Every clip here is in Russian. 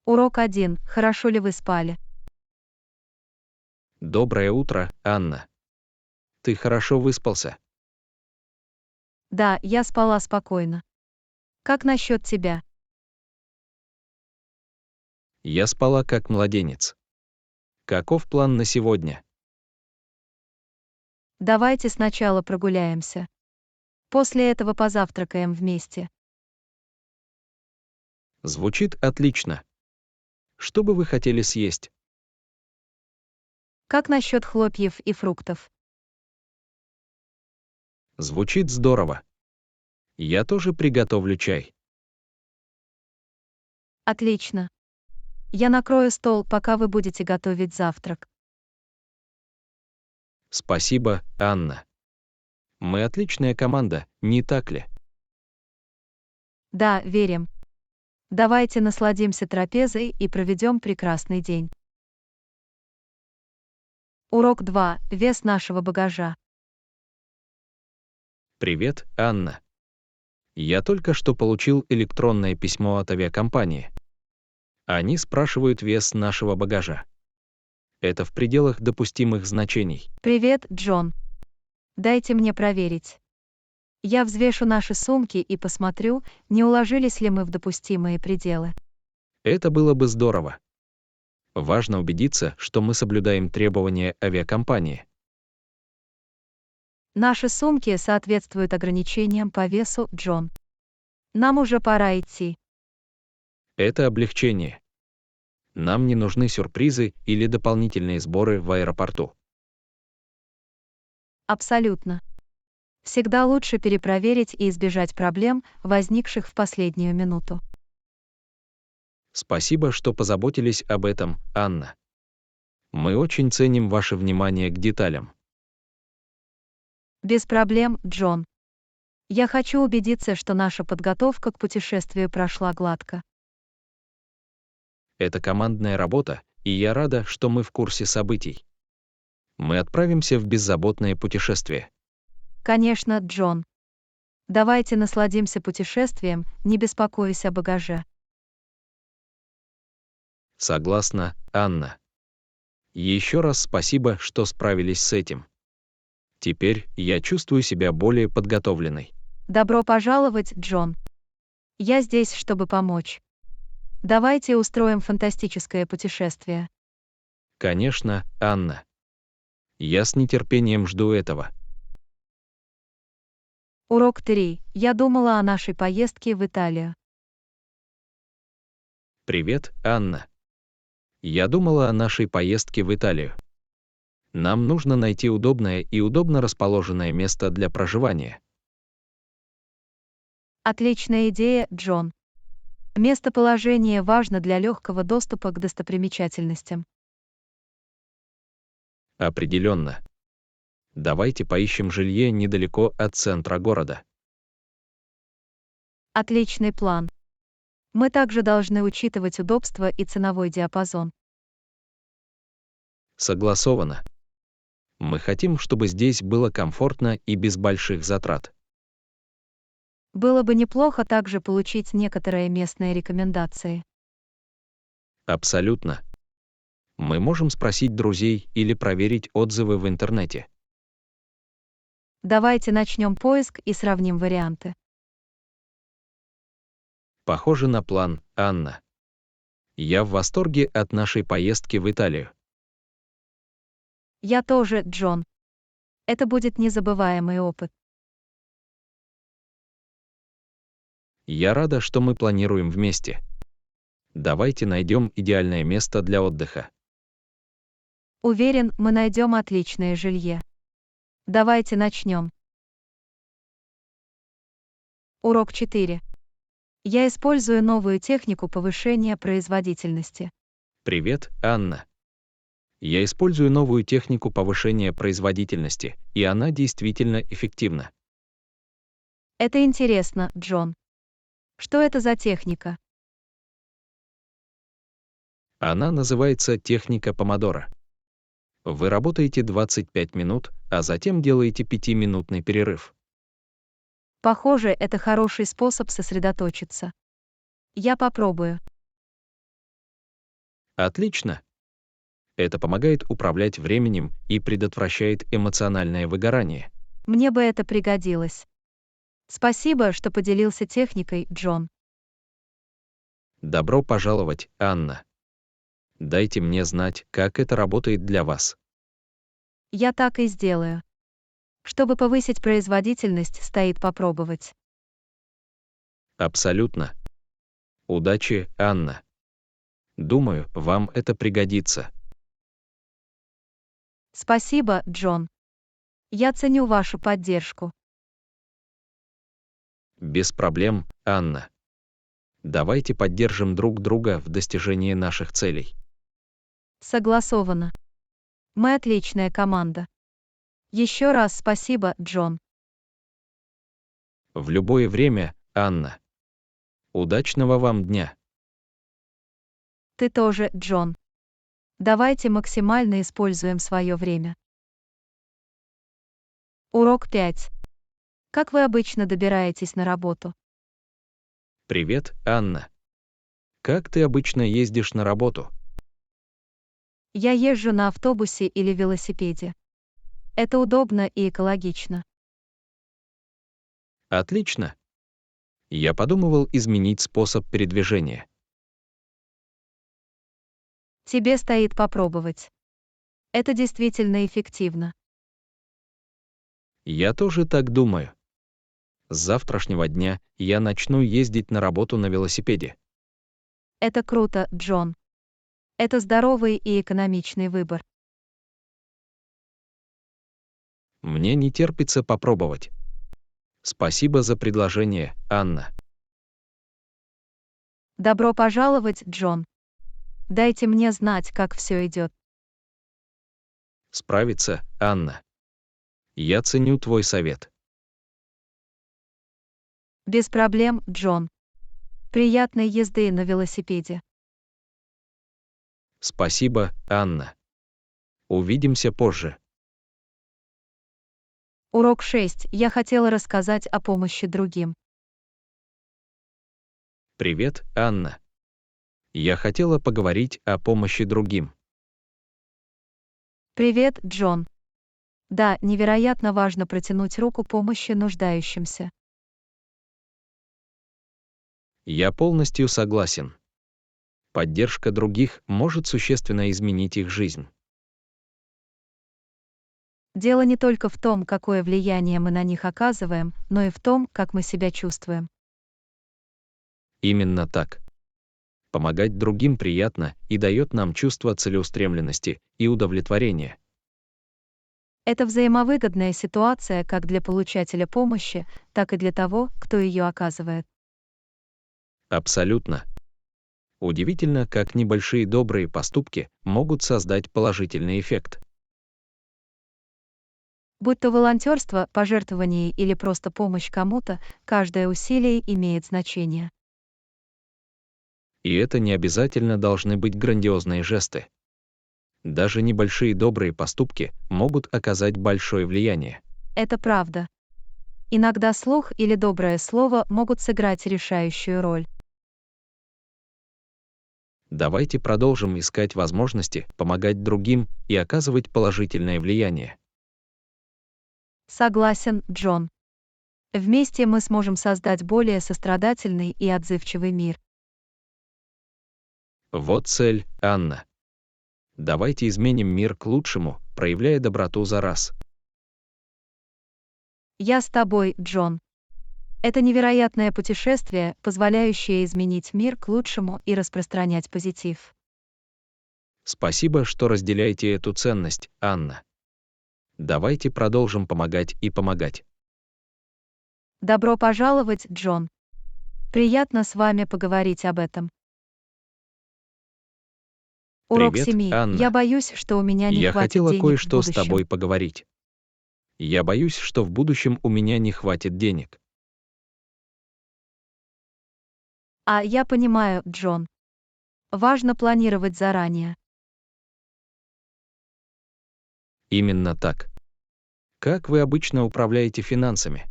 Урок 1. Хорошо ли вы спали? Доброе утро, Анна. Ты хорошо выспался? Да, я спала спокойно. Как насчет тебя? Я спала как младенец. Каков план на сегодня? Давайте сначала прогуляемся. После этого позавтракаем вместе. Звучит отлично. Что бы вы хотели съесть? Как насчет хлопьев и фруктов? Звучит здорово. Я тоже приготовлю чай. Отлично. Я накрою стол, пока вы будете готовить завтрак. Спасибо, Анна. Мы отличная команда, не так ли? Да, верим. Давайте насладимся трапезой и проведем прекрасный день. Урок 2. Вес нашего багажа. Привет, Анна. Я только что получил электронное письмо от авиакомпании. Они спрашивают вес нашего багажа. Это в пределах допустимых значений. Привет, Джон. Дайте мне проверить. Я взвешу наши сумки и посмотрю, не уложились ли мы в допустимые пределы. Это было бы здорово. Важно убедиться, что мы соблюдаем требования авиакомпании. Наши сумки соответствуют ограничениям по весу, Джон. Нам уже пора идти. Это облегчение. Нам не нужны сюрпризы или дополнительные сборы в аэропорту. Абсолютно. Всегда лучше перепроверить и избежать проблем, возникших в последнюю минуту. Спасибо, что позаботились об этом, Анна. Мы очень ценим ваше внимание к деталям. Без проблем, Джон. Я хочу убедиться, что наша подготовка к путешествию прошла гладко. Это командная работа, и я рада, что мы в курсе событий. Мы отправимся в беззаботное путешествие. Конечно, Джон. Давайте насладимся путешествием, не беспокоясь о багаже. Согласна, Анна. Еще раз спасибо, что справились с этим. Теперь я чувствую себя более подготовленной. Добро пожаловать, Джон. Я здесь, чтобы помочь. Давайте устроим фантастическое путешествие. Конечно, Анна. Я с нетерпением жду этого. Урок 3. Я думала о нашей поездке в Италию. Привет, Анна. Я думала о нашей поездке в Италию. Нам нужно найти удобное и удобно расположенное место для проживания. Отличная идея, Джон. Местоположение важно для легкого доступа к достопримечательностям. Определенно. Давайте поищем жилье недалеко от центра города. Отличный план. Мы также должны учитывать удобство и ценовой диапазон. Согласовано. Мы хотим, чтобы здесь было комфортно и без больших затрат. Было бы неплохо также получить некоторые местные рекомендации. Абсолютно. Мы можем спросить друзей или проверить отзывы в интернете. Давайте начнем поиск и сравним варианты. Похоже на план, Анна. Я в восторге от нашей поездки в Италию. Я тоже, Джон. Это будет незабываемый опыт. Я рада, что мы планируем вместе. Давайте найдем идеальное место для отдыха. Уверен, мы найдем отличное жилье. Давайте начнем. Урок 4. Я использую новую технику повышения производительности. Привет, Анна. Я использую новую технику повышения производительности, и она действительно эффективна. Это интересно, Джон. Что это за техника? Она называется техника помодоро. Вы работаете 25 минут, а затем делаете 5-минутный перерыв. Похоже, это хороший способ сосредоточиться. Я попробую. Отлично. Это помогает управлять временем и предотвращает эмоциональное выгорание. Мне бы это пригодилось. Спасибо, что поделился техникой, Джон. Добро пожаловать, Анна. Дайте мне знать, как это работает для вас. Я так и сделаю. Чтобы повысить производительность, стоит попробовать. Абсолютно. Удачи, Анна. Думаю, вам это пригодится. Спасибо, Джон. Я ценю вашу поддержку. Без проблем, Анна. Давайте поддержим друг друга в достижении наших целей. Согласовано. Мы отличная команда. Еще раз спасибо, Джон. В любое время, Анна. Удачного вам дня. Ты тоже, Джон. Давайте максимально используем свое время. Урок 5. Как вы обычно добираетесь на работу? Привет, Анна. Как ты обычно ездишь на работу? Я езжу на автобусе или велосипеде. Это удобно и экологично. Отлично. Я подумывал изменить способ передвижения. Тебе стоит попробовать. Это действительно эффективно. Я тоже так думаю. С завтрашнего дня я начну ездить на работу на велосипеде. Это круто, Джон. Это здоровый и экономичный выбор. Мне не терпится попробовать. Спасибо за предложение, Анна. Добро пожаловать, Джон. Дайте мне знать, как все идет. Справиться, Анна. Я ценю твой совет. Без проблем, Джон. Приятной езды на велосипеде. Спасибо, Анна. Увидимся позже. Урок 6. Я хотела рассказать о помощи другим. Привет, Анна. Я хотела поговорить о помощи другим. Привет, Джон. Да, невероятно важно протянуть руку помощи нуждающимся. Я полностью согласен. Поддержка других может существенно изменить их жизнь. Дело не только в том, какое влияние мы на них оказываем, но и в том, как мы себя чувствуем. Именно так. Помогать другим приятно и дает нам чувство целеустремленности и удовлетворения. Это взаимовыгодная ситуация как для получателя помощи, так и для того, кто ее оказывает. Абсолютно. Удивительно, как небольшие добрые поступки могут создать положительный эффект. Будь то волонтерство, пожертвование или просто помощь кому-то, каждое усилие имеет значение. И это не обязательно должны быть грандиозные жесты. Даже небольшие добрые поступки могут оказать большое влияние. Это правда. Иногда слух или доброе слово могут сыграть решающую роль. Давайте продолжим искать возможности помогать другим и оказывать положительное влияние. Согласен, Джон. Вместе мы сможем создать более сострадательный и отзывчивый мир. Вот цель, Анна. Давайте изменим мир к лучшему, проявляя доброту за раз. Я с тобой, Джон. Это невероятное путешествие, позволяющее изменить мир к лучшему и распространять позитив. Спасибо, что разделяете эту ценность, Анна. Давайте продолжим помогать и помогать. Добро пожаловать, Джон. Приятно с вами поговорить об этом. Урок Привет, 7. Анна. Я боюсь, что у меня не Я хватит хотела денег в кое-что с будущем. тобой поговорить. Я боюсь, что в будущем у меня не хватит денег. А я понимаю, Джон. Важно планировать заранее. Именно так. Как вы обычно управляете финансами?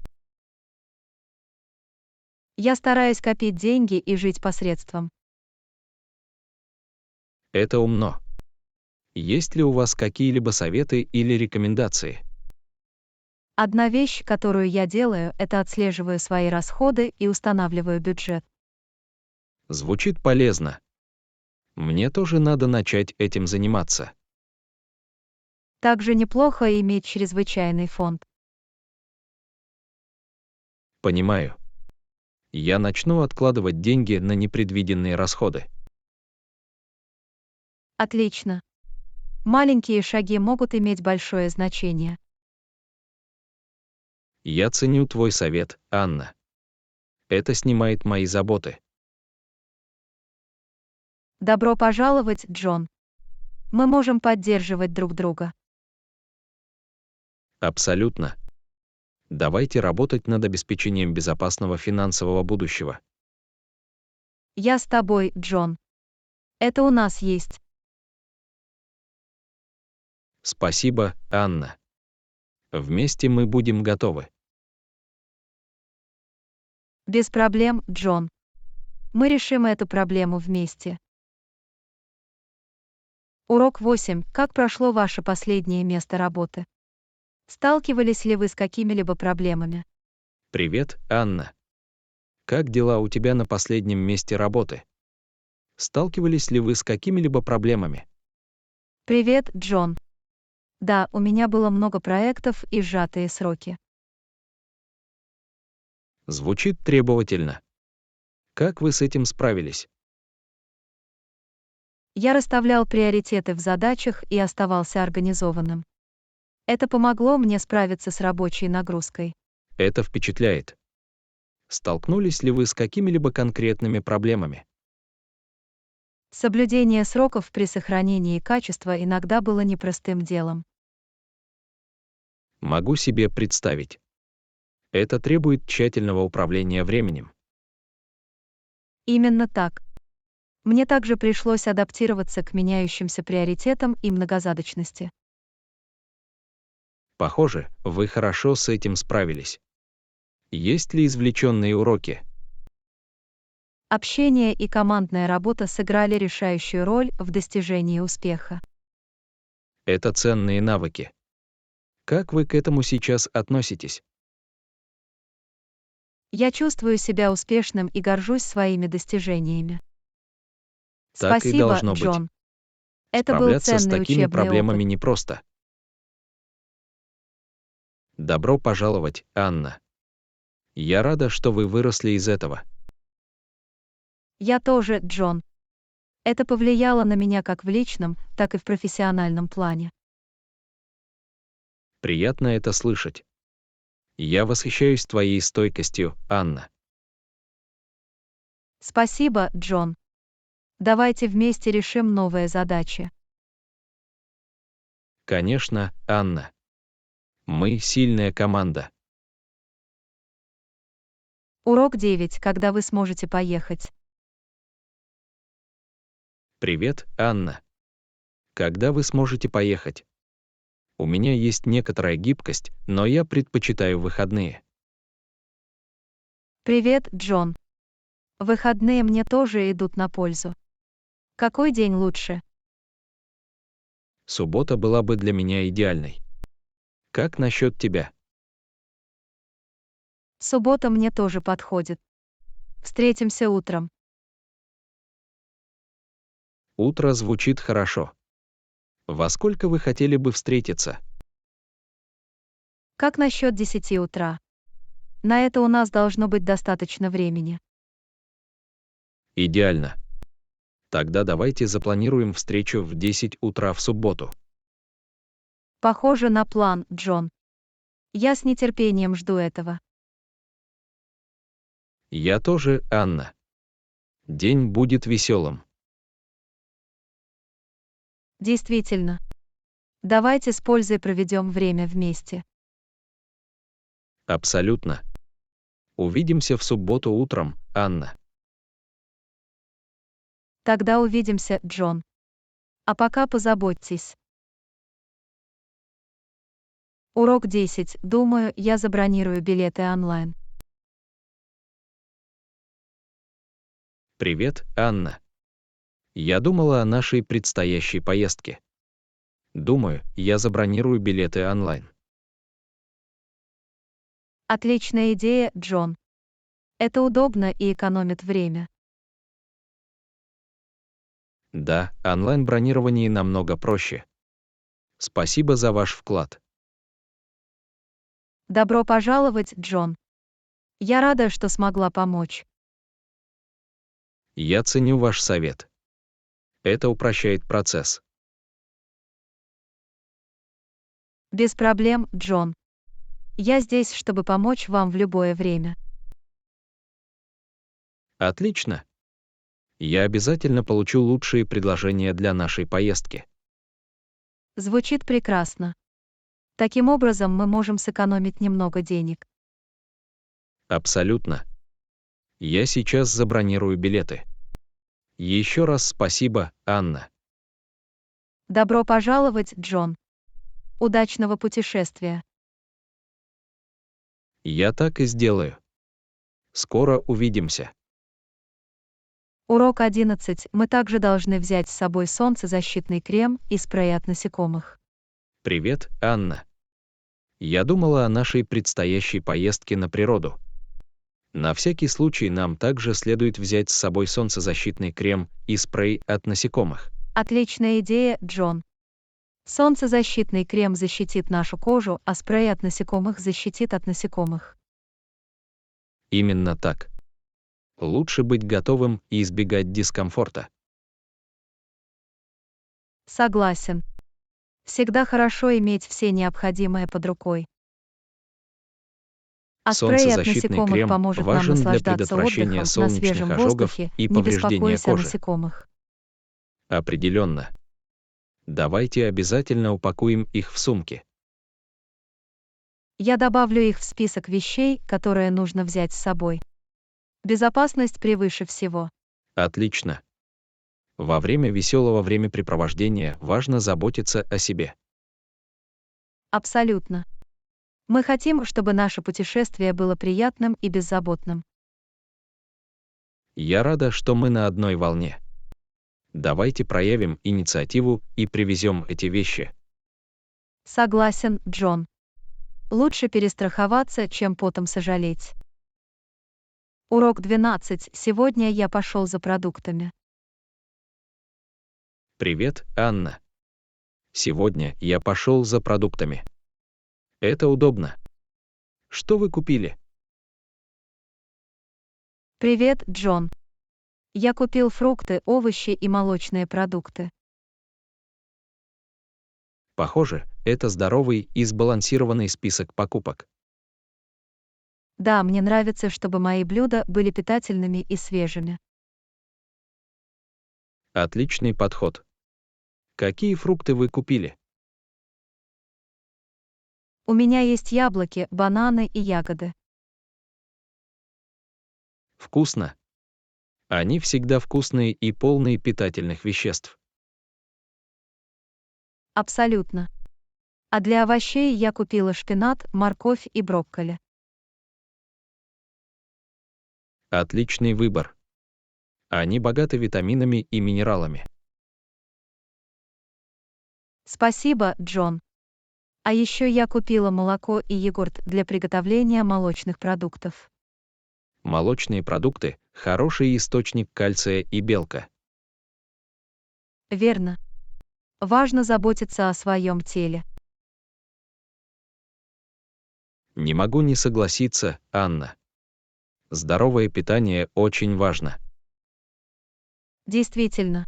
Я стараюсь копить деньги и жить посредством. Это умно. Есть ли у вас какие-либо советы или рекомендации? Одна вещь, которую я делаю, это отслеживаю свои расходы и устанавливаю бюджет. Звучит полезно. Мне тоже надо начать этим заниматься. Также неплохо иметь чрезвычайный фонд. Понимаю. Я начну откладывать деньги на непредвиденные расходы. Отлично. Маленькие шаги могут иметь большое значение. Я ценю твой совет, Анна. Это снимает мои заботы. Добро пожаловать, Джон. Мы можем поддерживать друг друга. Абсолютно. Давайте работать над обеспечением безопасного финансового будущего. Я с тобой, Джон. Это у нас есть. Спасибо, Анна. Вместе мы будем готовы. Без проблем, Джон. Мы решим эту проблему вместе. Урок 8. Как прошло ваше последнее место работы? Сталкивались ли вы с какими-либо проблемами? Привет, Анна. Как дела у тебя на последнем месте работы? Сталкивались ли вы с какими-либо проблемами? Привет, Джон. Да, у меня было много проектов и сжатые сроки. Звучит требовательно. Как вы с этим справились? Я расставлял приоритеты в задачах и оставался организованным. Это помогло мне справиться с рабочей нагрузкой. Это впечатляет. Столкнулись ли вы с какими-либо конкретными проблемами? Соблюдение сроков при сохранении качества иногда было непростым делом. Могу себе представить. Это требует тщательного управления временем. Именно так. Мне также пришлось адаптироваться к меняющимся приоритетам и многозадачности. Похоже, вы хорошо с этим справились. Есть ли извлеченные уроки? Общение и командная работа сыграли решающую роль в достижении успеха. Это ценные навыки. Как вы к этому сейчас относитесь? Я чувствую себя успешным и горжусь своими достижениями. Так и Спасибо, должно быть. Джон. Это был Справляться с ценный такими учебный проблемами опыт. непросто. Добро пожаловать, Анна. Я рада, что вы выросли из этого. Я тоже, Джон. Это повлияло на меня как в личном, так и в профессиональном плане. Приятно это слышать. Я восхищаюсь твоей стойкостью, Анна. Спасибо, Джон. Давайте вместе решим новые задачи. Конечно, Анна. Мы сильная команда. Урок 9. Когда вы сможете поехать? Привет, Анна. Когда вы сможете поехать? У меня есть некоторая гибкость, но я предпочитаю выходные. Привет, Джон. Выходные мне тоже идут на пользу. Какой день лучше? Суббота была бы для меня идеальной. Как насчет тебя? Суббота мне тоже подходит. Встретимся утром. Утро звучит хорошо. Во сколько вы хотели бы встретиться? Как насчет 10 утра? На это у нас должно быть достаточно времени. Идеально. Тогда давайте запланируем встречу в 10 утра в субботу. Похоже на план, Джон. Я с нетерпением жду этого. Я тоже, Анна. День будет веселым. Действительно. Давайте с пользой проведем время вместе. Абсолютно. Увидимся в субботу утром, Анна. Тогда увидимся, Джон. А пока позаботьтесь. Урок 10. Думаю, я забронирую билеты онлайн. Привет, Анна. Я думала о нашей предстоящей поездке. Думаю, я забронирую билеты онлайн. Отличная идея, Джон. Это удобно и экономит время. Да, онлайн-бронирование намного проще. Спасибо за ваш вклад. Добро пожаловать, Джон. Я рада, что смогла помочь. Я ценю ваш совет. Это упрощает процесс. Без проблем, Джон. Я здесь, чтобы помочь вам в любое время. Отлично. Я обязательно получу лучшие предложения для нашей поездки. Звучит прекрасно. Таким образом, мы можем сэкономить немного денег. Абсолютно. Я сейчас забронирую билеты. Еще раз спасибо, Анна. Добро пожаловать, Джон. Удачного путешествия. Я так и сделаю. Скоро увидимся. Урок 11. Мы также должны взять с собой солнцезащитный крем и спрей от насекомых. Привет, Анна. Я думала о нашей предстоящей поездке на природу. На всякий случай нам также следует взять с собой солнцезащитный крем и спрей от насекомых. Отличная идея, Джон. Солнцезащитный крем защитит нашу кожу, а спрей от насекомых защитит от насекомых. Именно так. Лучше быть готовым и избегать дискомфорта. Согласен. Всегда хорошо иметь все необходимое под рукой. А спрей от Солнцезащитный насекомых крем поможет нам важен для наслаждаться предотвращения отдыхом на солнечных свежем ожогов воздухе, и не повреждения беспокоясь о кожи. насекомых. Определенно. Давайте обязательно упакуем их в сумки. Я добавлю их в список вещей, которые нужно взять с собой. Безопасность превыше всего. Отлично. Во время веселого времяпрепровождения важно заботиться о себе. Абсолютно. Мы хотим, чтобы наше путешествие было приятным и беззаботным. Я рада, что мы на одной волне. Давайте проявим инициативу и привезем эти вещи. Согласен, Джон. Лучше перестраховаться, чем потом сожалеть. Урок 12. Сегодня я пошел за продуктами. Привет, Анна. Сегодня я пошел за продуктами. Это удобно. Что вы купили? Привет, Джон. Я купил фрукты, овощи и молочные продукты. Похоже, это здоровый и сбалансированный список покупок. Да, мне нравится, чтобы мои блюда были питательными и свежими. Отличный подход. Какие фрукты вы купили? У меня есть яблоки, бананы и ягоды. Вкусно. Они всегда вкусные и полные питательных веществ. Абсолютно. А для овощей я купила шпинат, морковь и брокколи. Отличный выбор. Они богаты витаминами и минералами. Спасибо, Джон. А еще я купила молоко и йогурт для приготовления молочных продуктов. Молочные продукты – хороший источник кальция и белка. Верно. Важно заботиться о своем теле. Не могу не согласиться, Анна. Здоровое питание очень важно. Действительно.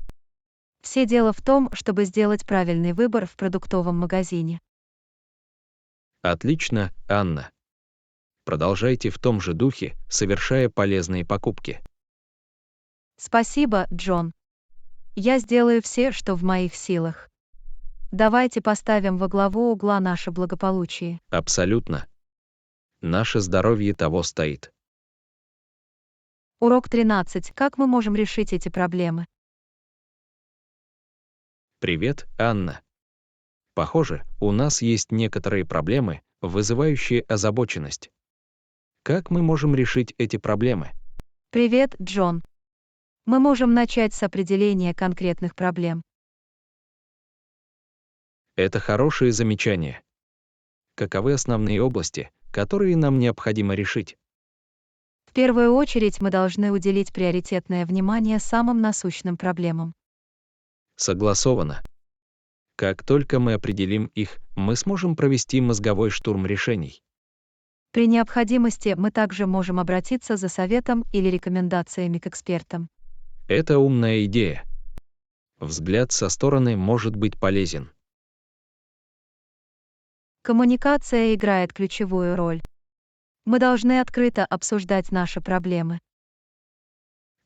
Все дело в том, чтобы сделать правильный выбор в продуктовом магазине. Отлично, Анна. Продолжайте в том же духе, совершая полезные покупки. Спасибо, Джон. Я сделаю все, что в моих силах. Давайте поставим во главу угла наше благополучие. Абсолютно. Наше здоровье того стоит. Урок 13. Как мы можем решить эти проблемы? Привет, Анна. Похоже, у нас есть некоторые проблемы, вызывающие озабоченность. Как мы можем решить эти проблемы? Привет, Джон. Мы можем начать с определения конкретных проблем. Это хорошие замечания. Каковы основные области, которые нам необходимо решить? В первую очередь мы должны уделить приоритетное внимание самым насущным проблемам. Согласовано. Как только мы определим их, мы сможем провести мозговой штурм решений. При необходимости мы также можем обратиться за советом или рекомендациями к экспертам. Это умная идея. Взгляд со стороны может быть полезен. Коммуникация играет ключевую роль. Мы должны открыто обсуждать наши проблемы.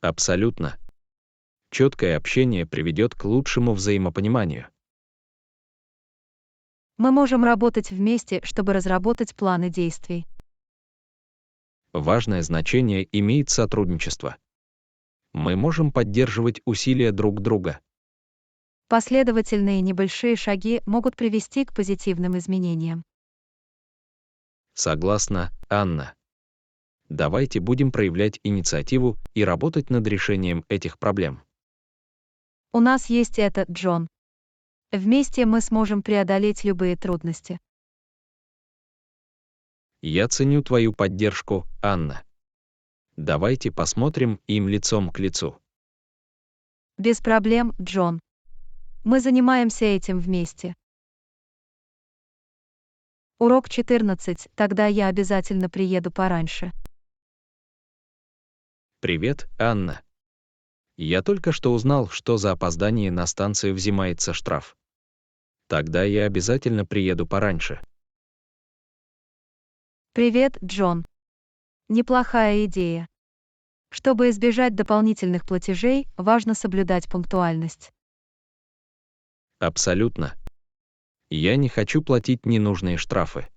Абсолютно. Четкое общение приведет к лучшему взаимопониманию. Мы можем работать вместе, чтобы разработать планы действий. Важное значение имеет сотрудничество. Мы можем поддерживать усилия друг друга. Последовательные небольшие шаги могут привести к позитивным изменениям. Согласна, Анна. Давайте будем проявлять инициативу и работать над решением этих проблем. У нас есть это, Джон. Вместе мы сможем преодолеть любые трудности. Я ценю твою поддержку, Анна. Давайте посмотрим им лицом к лицу. Без проблем, Джон. Мы занимаемся этим вместе. Урок 14, тогда я обязательно приеду пораньше. Привет, Анна. Я только что узнал, что за опоздание на станцию взимается штраф. Тогда я обязательно приеду пораньше. Привет, Джон. Неплохая идея. Чтобы избежать дополнительных платежей, важно соблюдать пунктуальность. Абсолютно. Я не хочу платить ненужные штрафы.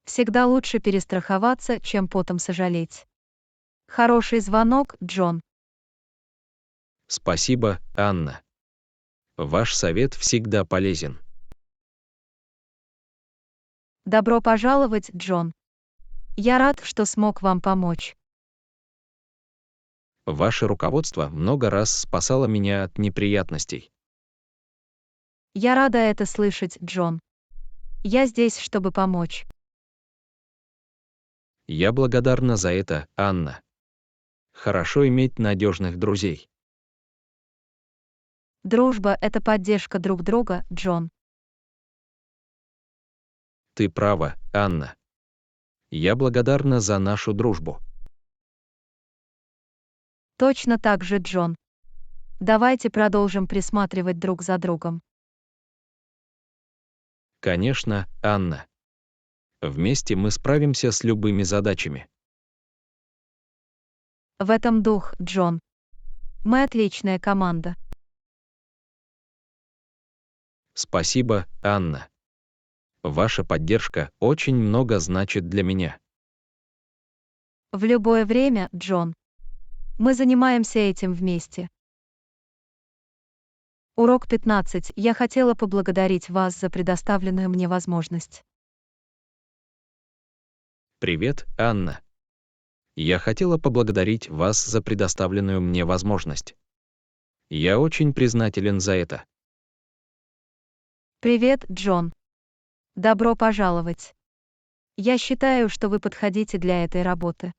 Всегда лучше перестраховаться, чем потом сожалеть. Хороший звонок, Джон. Спасибо, Анна. Ваш совет всегда полезен. Добро пожаловать, Джон. Я рад, что смог вам помочь. Ваше руководство много раз спасало меня от неприятностей. Я рада это слышать, Джон. Я здесь, чтобы помочь. Я благодарна за это, Анна. Хорошо иметь надежных друзей. Дружба — это поддержка друг друга, Джон. Ты права, Анна. Я благодарна за нашу дружбу. Точно так же, Джон. Давайте продолжим присматривать друг за другом. Конечно, Анна. Вместе мы справимся с любыми задачами. В этом дух, Джон. Мы отличная команда. Спасибо, Анна. Ваша поддержка очень много значит для меня. В любое время, Джон. Мы занимаемся этим вместе. Урок 15. Я хотела поблагодарить вас за предоставленную мне возможность. Привет, Анна. Я хотела поблагодарить вас за предоставленную мне возможность. Я очень признателен за это. Привет, Джон. Добро пожаловать. Я считаю, что вы подходите для этой работы.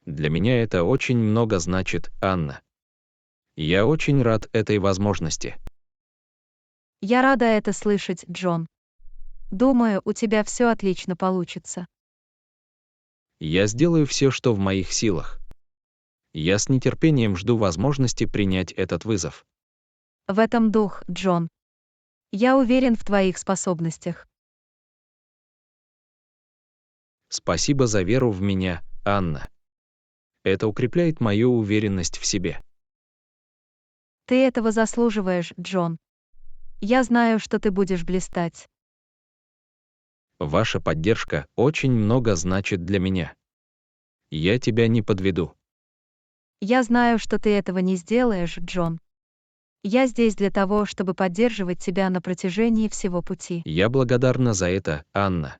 Для меня это очень много значит, Анна. Я очень рад этой возможности. Я рада это слышать, Джон. Думаю, у тебя все отлично получится. Я сделаю все, что в моих силах. Я с нетерпением жду возможности принять этот вызов. В этом дух, Джон. Я уверен в твоих способностях. Спасибо за веру в меня, Анна. Это укрепляет мою уверенность в себе. Ты этого заслуживаешь, Джон. Я знаю, что ты будешь блистать. Ваша поддержка очень много значит для меня. Я тебя не подведу. Я знаю, что ты этого не сделаешь, Джон. Я здесь для того, чтобы поддерживать тебя на протяжении всего пути. Я благодарна за это, Анна.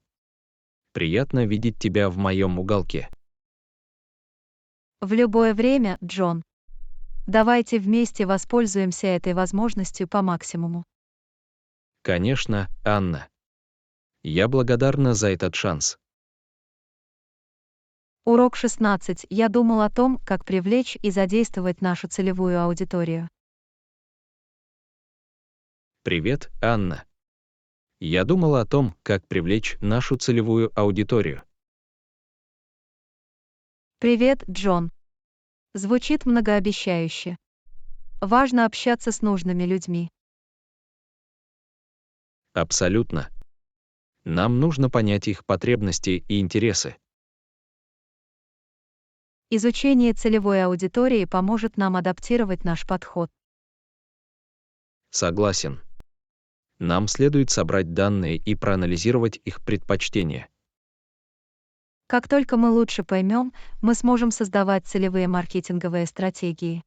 Приятно видеть тебя в моем уголке. В любое время, Джон. Давайте вместе воспользуемся этой возможностью по максимуму. Конечно, Анна. Я благодарна за этот шанс. Урок 16. Я думал о том, как привлечь и задействовать нашу целевую аудиторию. Привет, Анна. Я думала о том, как привлечь нашу целевую аудиторию. Привет, Джон. Звучит многообещающе. Важно общаться с нужными людьми. Абсолютно. Нам нужно понять их потребности и интересы. Изучение целевой аудитории поможет нам адаптировать наш подход. Согласен. Нам следует собрать данные и проанализировать их предпочтения. Как только мы лучше поймем, мы сможем создавать целевые маркетинговые стратегии.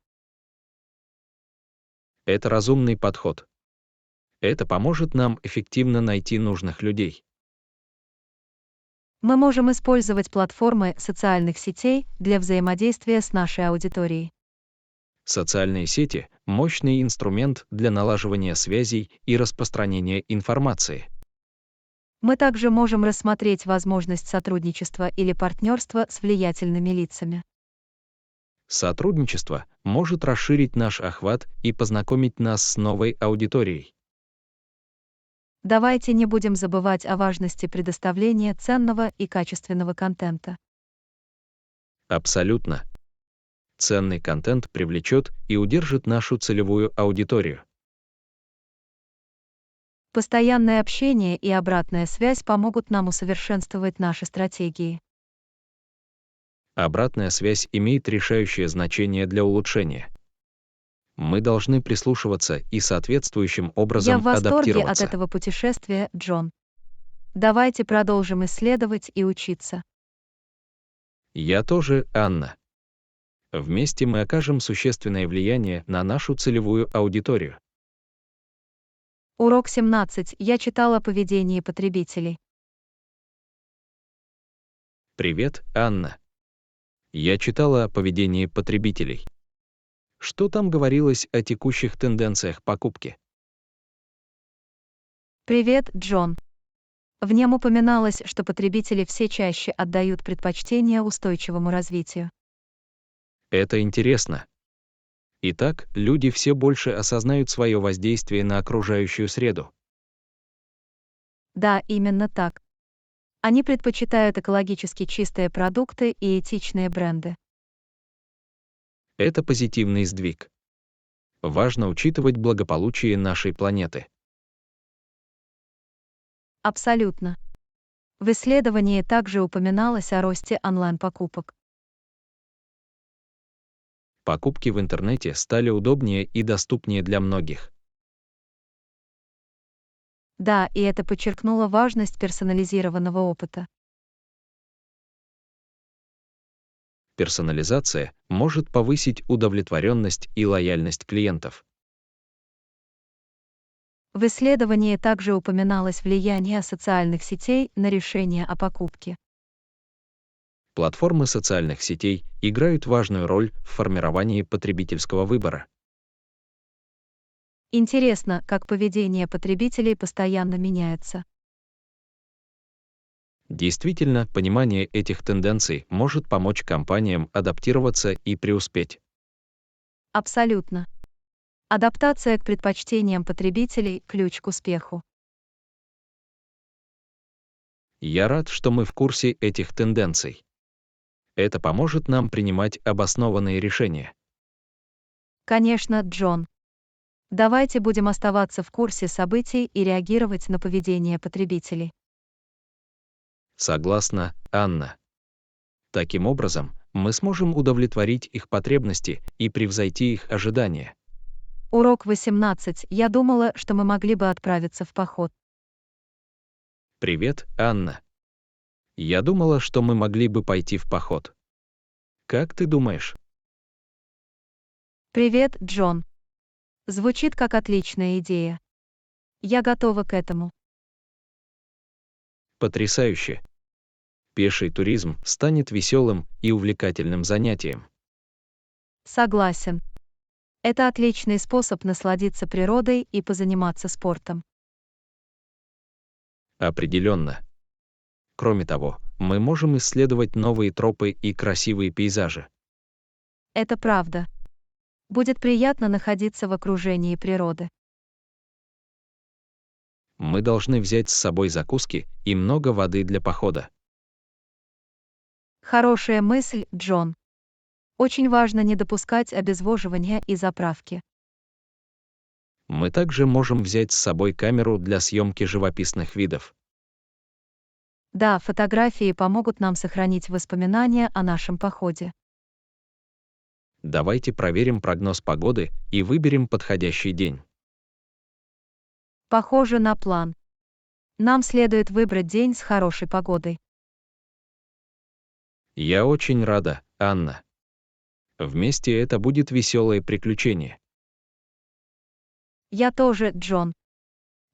Это разумный подход. Это поможет нам эффективно найти нужных людей. Мы можем использовать платформы социальных сетей для взаимодействия с нашей аудиторией. Социальные сети – мощный инструмент для налаживания связей и распространения информации. Мы также можем рассмотреть возможность сотрудничества или партнерства с влиятельными лицами. Сотрудничество может расширить наш охват и познакомить нас с новой аудиторией. Давайте не будем забывать о важности предоставления ценного и качественного контента. Абсолютно. Ценный контент привлечет и удержит нашу целевую аудиторию. Постоянное общение и обратная связь помогут нам усовершенствовать наши стратегии. Обратная связь имеет решающее значение для улучшения. Мы должны прислушиваться и соответствующим Я в образом восторге от адаптироваться. этого путешествия, Джон. Давайте продолжим исследовать и учиться. Я тоже, Анна. Вместе мы окажем существенное влияние на нашу целевую аудиторию. Урок 17. Я читала о поведении потребителей. Привет, Анна. Я читала о поведении потребителей. Что там говорилось о текущих тенденциях покупки? Привет, Джон. В нем упоминалось, что потребители все чаще отдают предпочтение устойчивому развитию. Это интересно. Итак, люди все больше осознают свое воздействие на окружающую среду. Да, именно так. Они предпочитают экологически чистые продукты и этичные бренды. Это позитивный сдвиг. Важно учитывать благополучие нашей планеты. Абсолютно. В исследовании также упоминалось о росте онлайн-покупок. Покупки в интернете стали удобнее и доступнее для многих. Да, и это подчеркнуло важность персонализированного опыта. Персонализация может повысить удовлетворенность и лояльность клиентов. В исследовании также упоминалось влияние социальных сетей на решение о покупке. Платформы социальных сетей играют важную роль в формировании потребительского выбора. Интересно, как поведение потребителей постоянно меняется. Действительно, понимание этих тенденций может помочь компаниям адаптироваться и преуспеть. Абсолютно. Адаптация к предпочтениям потребителей – ключ к успеху. Я рад, что мы в курсе этих тенденций. Это поможет нам принимать обоснованные решения. Конечно, Джон. Давайте будем оставаться в курсе событий и реагировать на поведение потребителей. Согласна, Анна. Таким образом, мы сможем удовлетворить их потребности и превзойти их ожидания. Урок 18. Я думала, что мы могли бы отправиться в поход. Привет, Анна. Я думала, что мы могли бы пойти в поход. Как ты думаешь? Привет, Джон. Звучит как отличная идея. Я готова к этому. Потрясающе. Пеший туризм станет веселым и увлекательным занятием. Согласен. Это отличный способ насладиться природой и позаниматься спортом. Определенно. Кроме того, мы можем исследовать новые тропы и красивые пейзажи. Это правда. Будет приятно находиться в окружении природы. Мы должны взять с собой закуски и много воды для похода. Хорошая мысль, Джон. Очень важно не допускать обезвоживания и заправки. Мы также можем взять с собой камеру для съемки живописных видов. Да, фотографии помогут нам сохранить воспоминания о нашем походе. Давайте проверим прогноз погоды и выберем подходящий день. Похоже на план. Нам следует выбрать день с хорошей погодой. Я очень рада, Анна. Вместе это будет веселое приключение. Я тоже, Джон.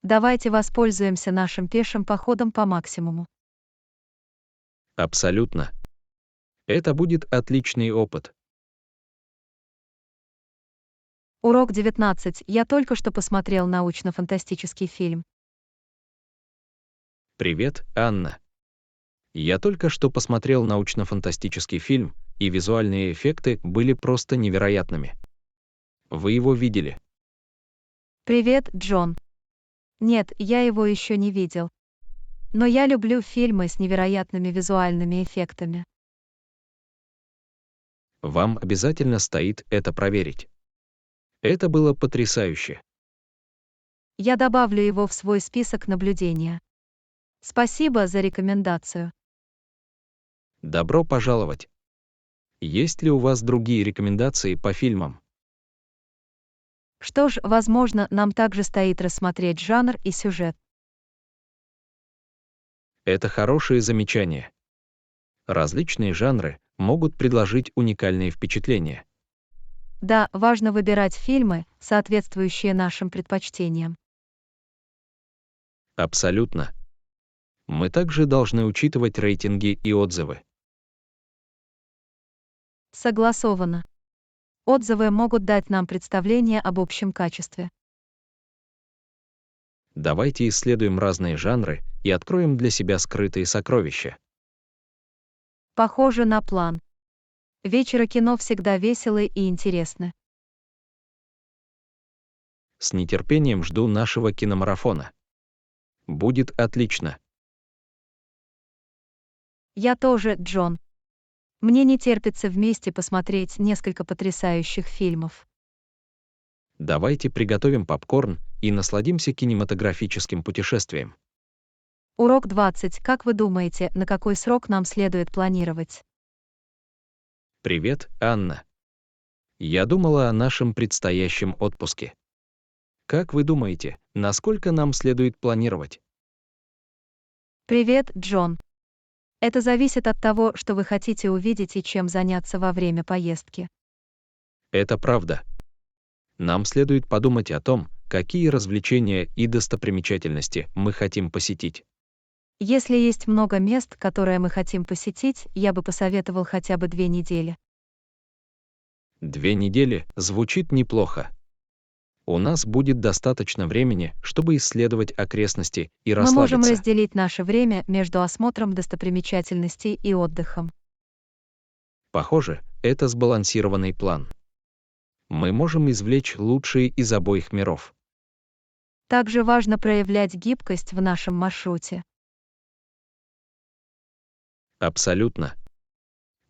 Давайте воспользуемся нашим пешим походом по максимуму. Абсолютно. Это будет отличный опыт. Урок 19. Я только что посмотрел научно-фантастический фильм. Привет, Анна. Я только что посмотрел научно-фантастический фильм, и визуальные эффекты были просто невероятными. Вы его видели? Привет, Джон. Нет, я его еще не видел. Но я люблю фильмы с невероятными визуальными эффектами. Вам обязательно стоит это проверить. Это было потрясающе. Я добавлю его в свой список наблюдения. Спасибо за рекомендацию. Добро пожаловать. Есть ли у вас другие рекомендации по фильмам? Что ж, возможно, нам также стоит рассмотреть жанр и сюжет. Это хорошее замечание. Различные жанры могут предложить уникальные впечатления. Да, важно выбирать фильмы, соответствующие нашим предпочтениям. Абсолютно. Мы также должны учитывать рейтинги и отзывы. Согласовано. Отзывы могут дать нам представление об общем качестве. Давайте исследуем разные жанры и откроем для себя скрытые сокровища. Похоже на план. Вечеры кино всегда веселы и интересны. С нетерпением жду нашего киномарафона. Будет отлично. Я тоже, Джон. Мне не терпится вместе посмотреть несколько потрясающих фильмов. Давайте приготовим попкорн и насладимся кинематографическим путешествием. Урок 20. Как вы думаете, на какой срок нам следует планировать? Привет, Анна. Я думала о нашем предстоящем отпуске. Как вы думаете, насколько нам следует планировать? Привет, Джон. Это зависит от того, что вы хотите увидеть и чем заняться во время поездки. Это правда. Нам следует подумать о том, какие развлечения и достопримечательности мы хотим посетить. Если есть много мест, которые мы хотим посетить, я бы посоветовал хотя бы 2 недели. 2 недели звучит неплохо. У нас будет достаточно времени, чтобы исследовать окрестности и Мы можем расслабиться. разделить наше время между осмотром достопримечательностей и отдыхом. Похоже, это сбалансированный план. Мы можем извлечь лучшие из обоих миров. Также важно проявлять гибкость в нашем маршруте. Абсолютно.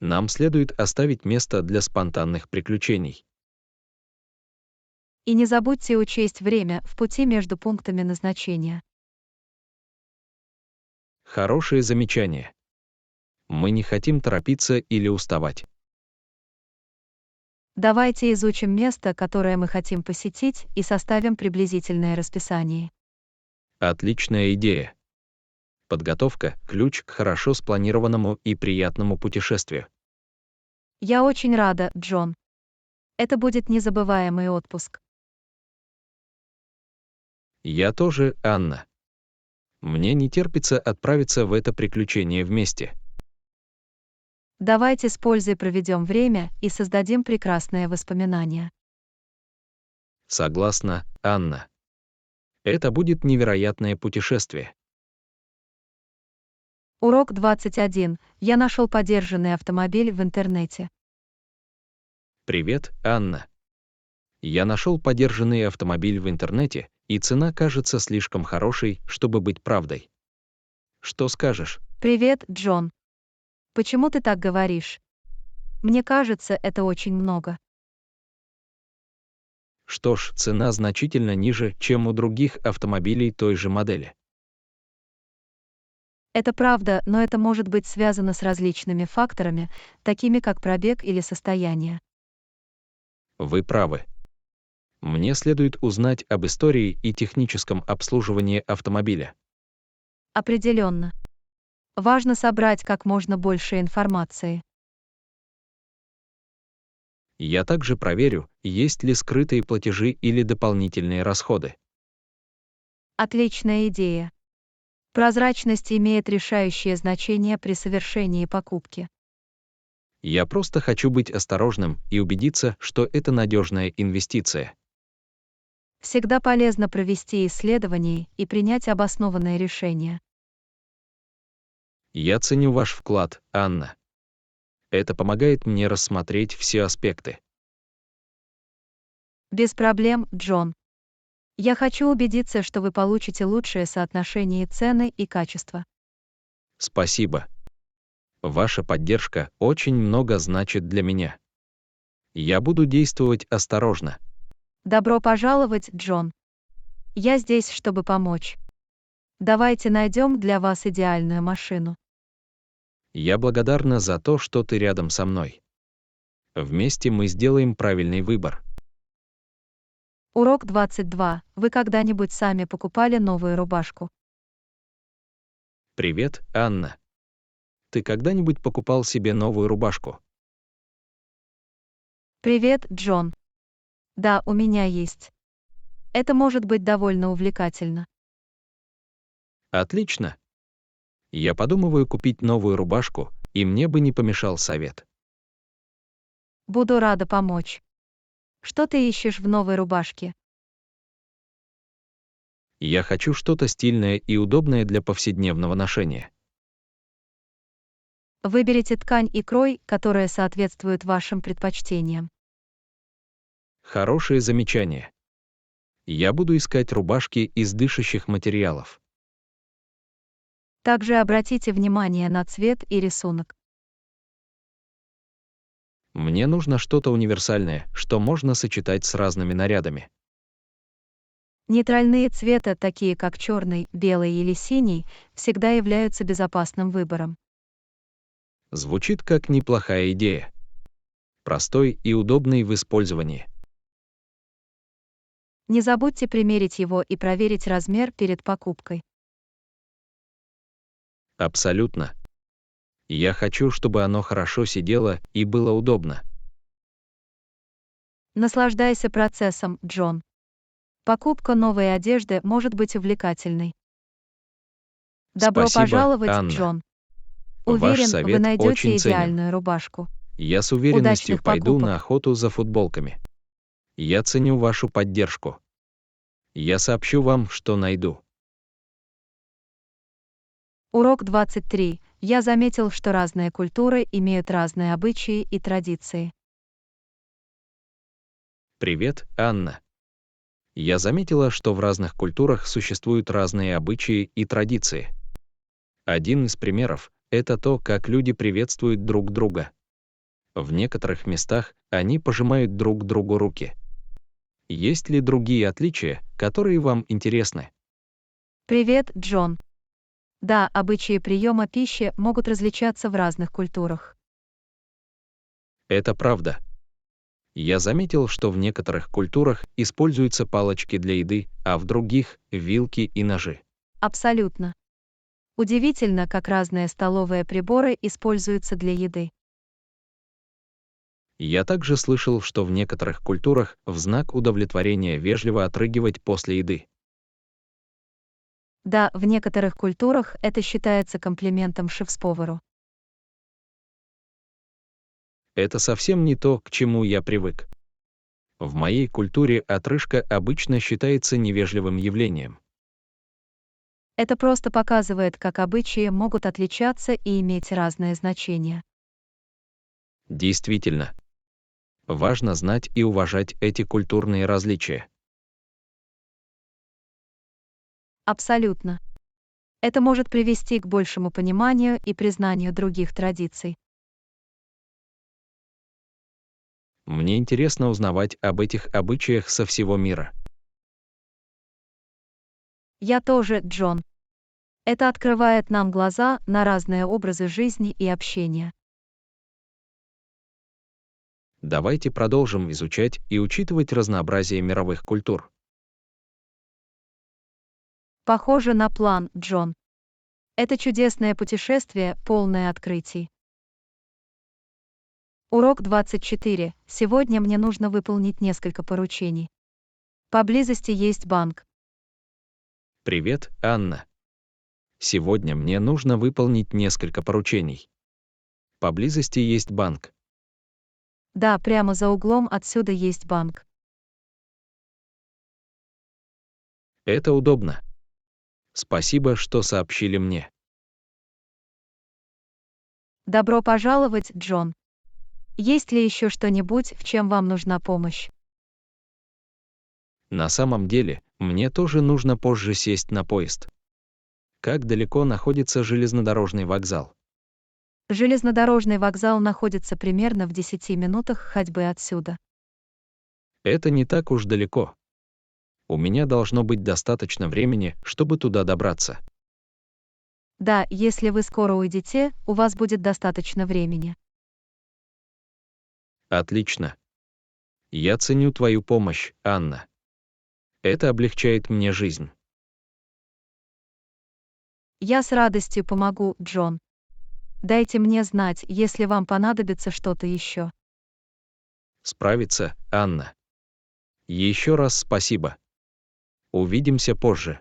Нам следует оставить место для спонтанных приключений. И не забудьте учесть время в пути между пунктами назначения. Хорошее замечание. Мы не хотим торопиться или уставать. Давайте изучим место, которое мы хотим посетить, и составим приблизительное расписание. Отличная идея. Подготовка– ключ к хорошо спланированному и приятному путешествию. Я очень рада, Джон. Это будет незабываемый отпуск. Я тоже, Анна. Мне не терпится отправиться в это приключение вместе. Давайте с пользой проведем время и создадим прекрасные воспоминания. Согласна, Анна. Это будет невероятное путешествие. Урок 21. Я нашел подержанный автомобиль в интернете. Привет, Анна. Я нашел подержанный автомобиль в интернете, и цена кажется слишком хорошей, чтобы быть правдой. Что скажешь? Привет, Джон. Почему ты так говоришь? Мне кажется, это очень много. Что ж, цена значительно ниже, чем у других автомобилей той же модели. Это правда, но это может быть связано с различными факторами, такими как пробег или состояние. Вы правы. Мне следует узнать об истории и техническом обслуживании автомобиля. Определенно. Важно собрать как можно больше информации. Я также проверю, есть ли скрытые платежи или дополнительные расходы. Отличная идея. Прозрачность имеет решающее значение при совершении покупки. Я просто хочу быть осторожным и убедиться, что это надежная инвестиция. Всегда полезно провести исследование и принять обоснованное решение. Я ценю ваш вклад, Анна. Это помогает мне рассмотреть все аспекты. Без проблем, Джон. Я хочу убедиться, что вы получите лучшее соотношение цены и качества. Спасибо. Ваша поддержка очень много значит для меня. Я буду действовать осторожно. Добро пожаловать, Джон. Я здесь, чтобы помочь. Давайте найдем для вас идеальную машину. Я благодарна за то, что ты рядом со мной. Вместе мы сделаем правильный выбор. Урок 22. Вы когда-нибудь сами покупали новую рубашку? Привет, Анна. Ты когда-нибудь покупал себе новую рубашку? Привет, Джон. Да, у меня есть. Это может быть довольно увлекательно. Отлично. Я подумываю купить новую рубашку, и мне бы не помешал совет. Буду рада помочь. Что ты ищешь в новой рубашке? Я хочу что-то стильное и удобное для повседневного ношения. Выберите ткань и крой, которые соответствуют вашим предпочтениям. Хорошее замечание. Я буду искать рубашки из дышащих материалов. Также обратите внимание на цвет и рисунок. Мне нужно что-то универсальное, что можно сочетать с разными нарядами. Нейтральные цвета, такие как черный, белый или синий, всегда являются безопасным выбором. Звучит как неплохая идея. Простой и удобный в использовании. Не забудьте примерить его и проверить размер перед покупкой. Абсолютно. Я хочу, чтобы оно хорошо сидело и было удобно. Наслаждайся процессом, Джон. Покупка новой одежды может быть увлекательной. Добро Спасибо, пожаловать, Анна. Джон. Ваш Уверен, вы совет найдете очень ценен. идеальную рубашку. Я с уверенностью Удачных пойду покупок. на охоту за футболками. Я ценю вашу поддержку. Я сообщу вам, что найду. Урок 23. Я заметил, что разные культуры имеют разные обычаи и традиции. Привет, Анна. Я заметила, что в разных культурах существуют разные обычаи и традиции. Один из примеров — это то, как люди приветствуют друг друга. В некоторых местах они пожимают друг другу руки. Есть ли другие отличия, которые вам интересны? Привет, Джон. Да, обычаи приема пищи могут различаться в разных культурах. Это правда. Я заметил, что в некоторых культурах используются палочки для еды, а в других — вилки и ножи. Абсолютно. Удивительно, как разные столовые приборы используются для еды. Я также слышал, что в некоторых культурах в знак удовлетворения вежливо отрыгивать после еды. Да, в некоторых культурах это считается комплиментом шеф-повару. Это совсем не то, к чему я привык. В моей культуре отрыжка обычно считается невежливым явлением. Это просто показывает, как обычаи могут отличаться и иметь разное значение. Действительно, важно знать и уважать эти культурные различия. Абсолютно. Это может привести к большему пониманию и признанию других традиций. Мне интересно узнавать об этих обычаях со всего мира. Я тоже, Джон. Это открывает нам глаза на разные образы жизни и общения. Давайте продолжим изучать и учитывать разнообразие мировых культур. Похоже на план, Джон. Это чудесное путешествие, полное открытий. Урок 24. Сегодня мне нужно выполнить несколько поручений. Поблизости есть банк. Привет, Анна. Сегодня мне нужно выполнить несколько поручений. Поблизости есть банк. Да, прямо за углом отсюда есть банк. Это удобно. Спасибо, что сообщили мне. Добро пожаловать, Джон. Есть ли еще что-нибудь, в чем вам нужна помощь? На самом деле, мне тоже нужно позже сесть на поезд. Как далеко находится железнодорожный вокзал? Железнодорожный вокзал находится примерно в 10 минутах ходьбы отсюда. Это не так уж далеко. У меня должно быть достаточно времени, чтобы туда добраться. Да, если вы скоро уйдете, у вас будет достаточно времени. Отлично. Я ценю твою помощь, Анна. Это облегчает мне жизнь. Я с радостью помогу, Джон. Дайте мне знать, если вам понадобится что-то еще. Справиться, Анна. Еще раз спасибо. Увидимся позже.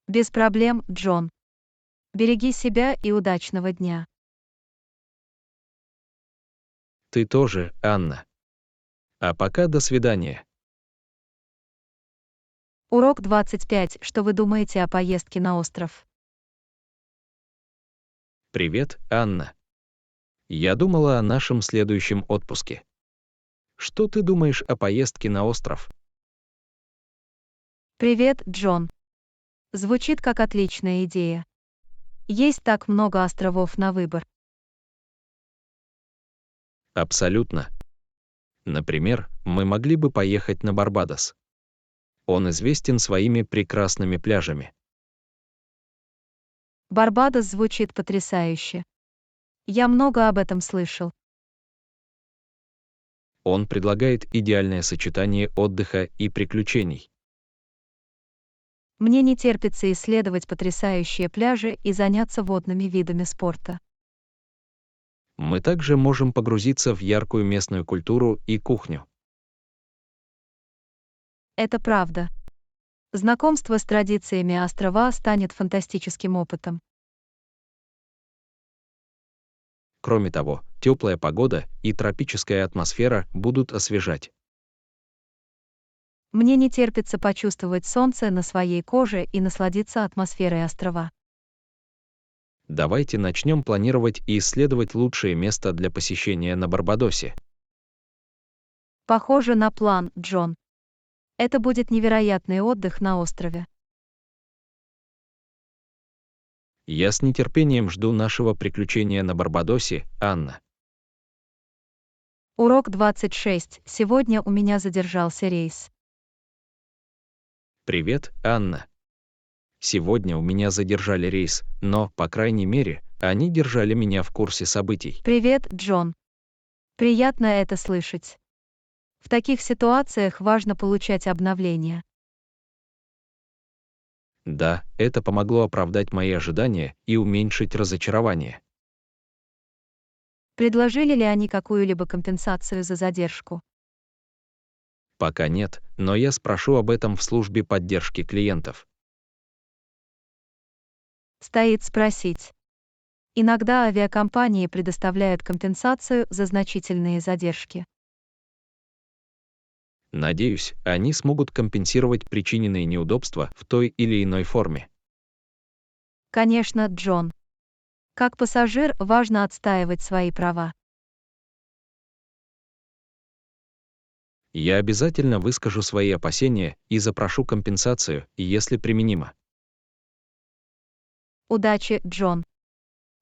Без проблем, Джон. Береги себя и удачного дня. Ты тоже, Анна. А пока до свидания. Урок 25. Что вы думаете о поездке на остров? Привет, Анна. Я думала о нашем следующем отпуске. Что ты думаешь о поездке на остров? Привет, Джон. Звучит как отличная идея. Есть так много островов на выбор. Абсолютно. Например, мы могли бы поехать на Барбадос. Он известен своими прекрасными пляжами. Барбадос звучит потрясающе. Я много об этом слышал. Он предлагает идеальное сочетание отдыха и приключений. Мне не терпится исследовать потрясающие пляжи и заняться водными видами спорта. Мы также можем погрузиться в яркую местную культуру и кухню. Это правда. Знакомство с традициями острова станет фантастическим опытом. Кроме того, теплая погода и тропическая атмосфера будут освежать. Мне не терпится почувствовать солнце на своей коже и насладиться атмосферой острова. Давайте начнем планировать и исследовать лучшее место для посещения на Барбадосе. Похоже на план, Джон. Это будет невероятный отдых на острове. Я с нетерпением жду нашего приключения на Барбадосе, Анна. Урок 26. Сегодня у меня задержался рейс. Привет, Анна. Сегодня у меня задержали рейс, но, по крайней мере, они держали меня в курсе событий. Привет, Джон. Приятно это слышать. В таких ситуациях важно получать обновления. Да, это помогло оправдать мои ожидания и уменьшить разочарование. Предложили ли они какую-либо компенсацию за задержку? Пока нет, но я спрошу об этом в службе поддержки клиентов. Стоит спросить. Иногда авиакомпании предоставляют компенсацию за значительные задержки. Надеюсь, они смогут компенсировать причиненные неудобства в той или иной форме. Конечно, Джон. Как пассажир важно отстаивать свои права. Я обязательно выскажу свои опасения и запрошу компенсацию, если применимо. Удачи, Джон.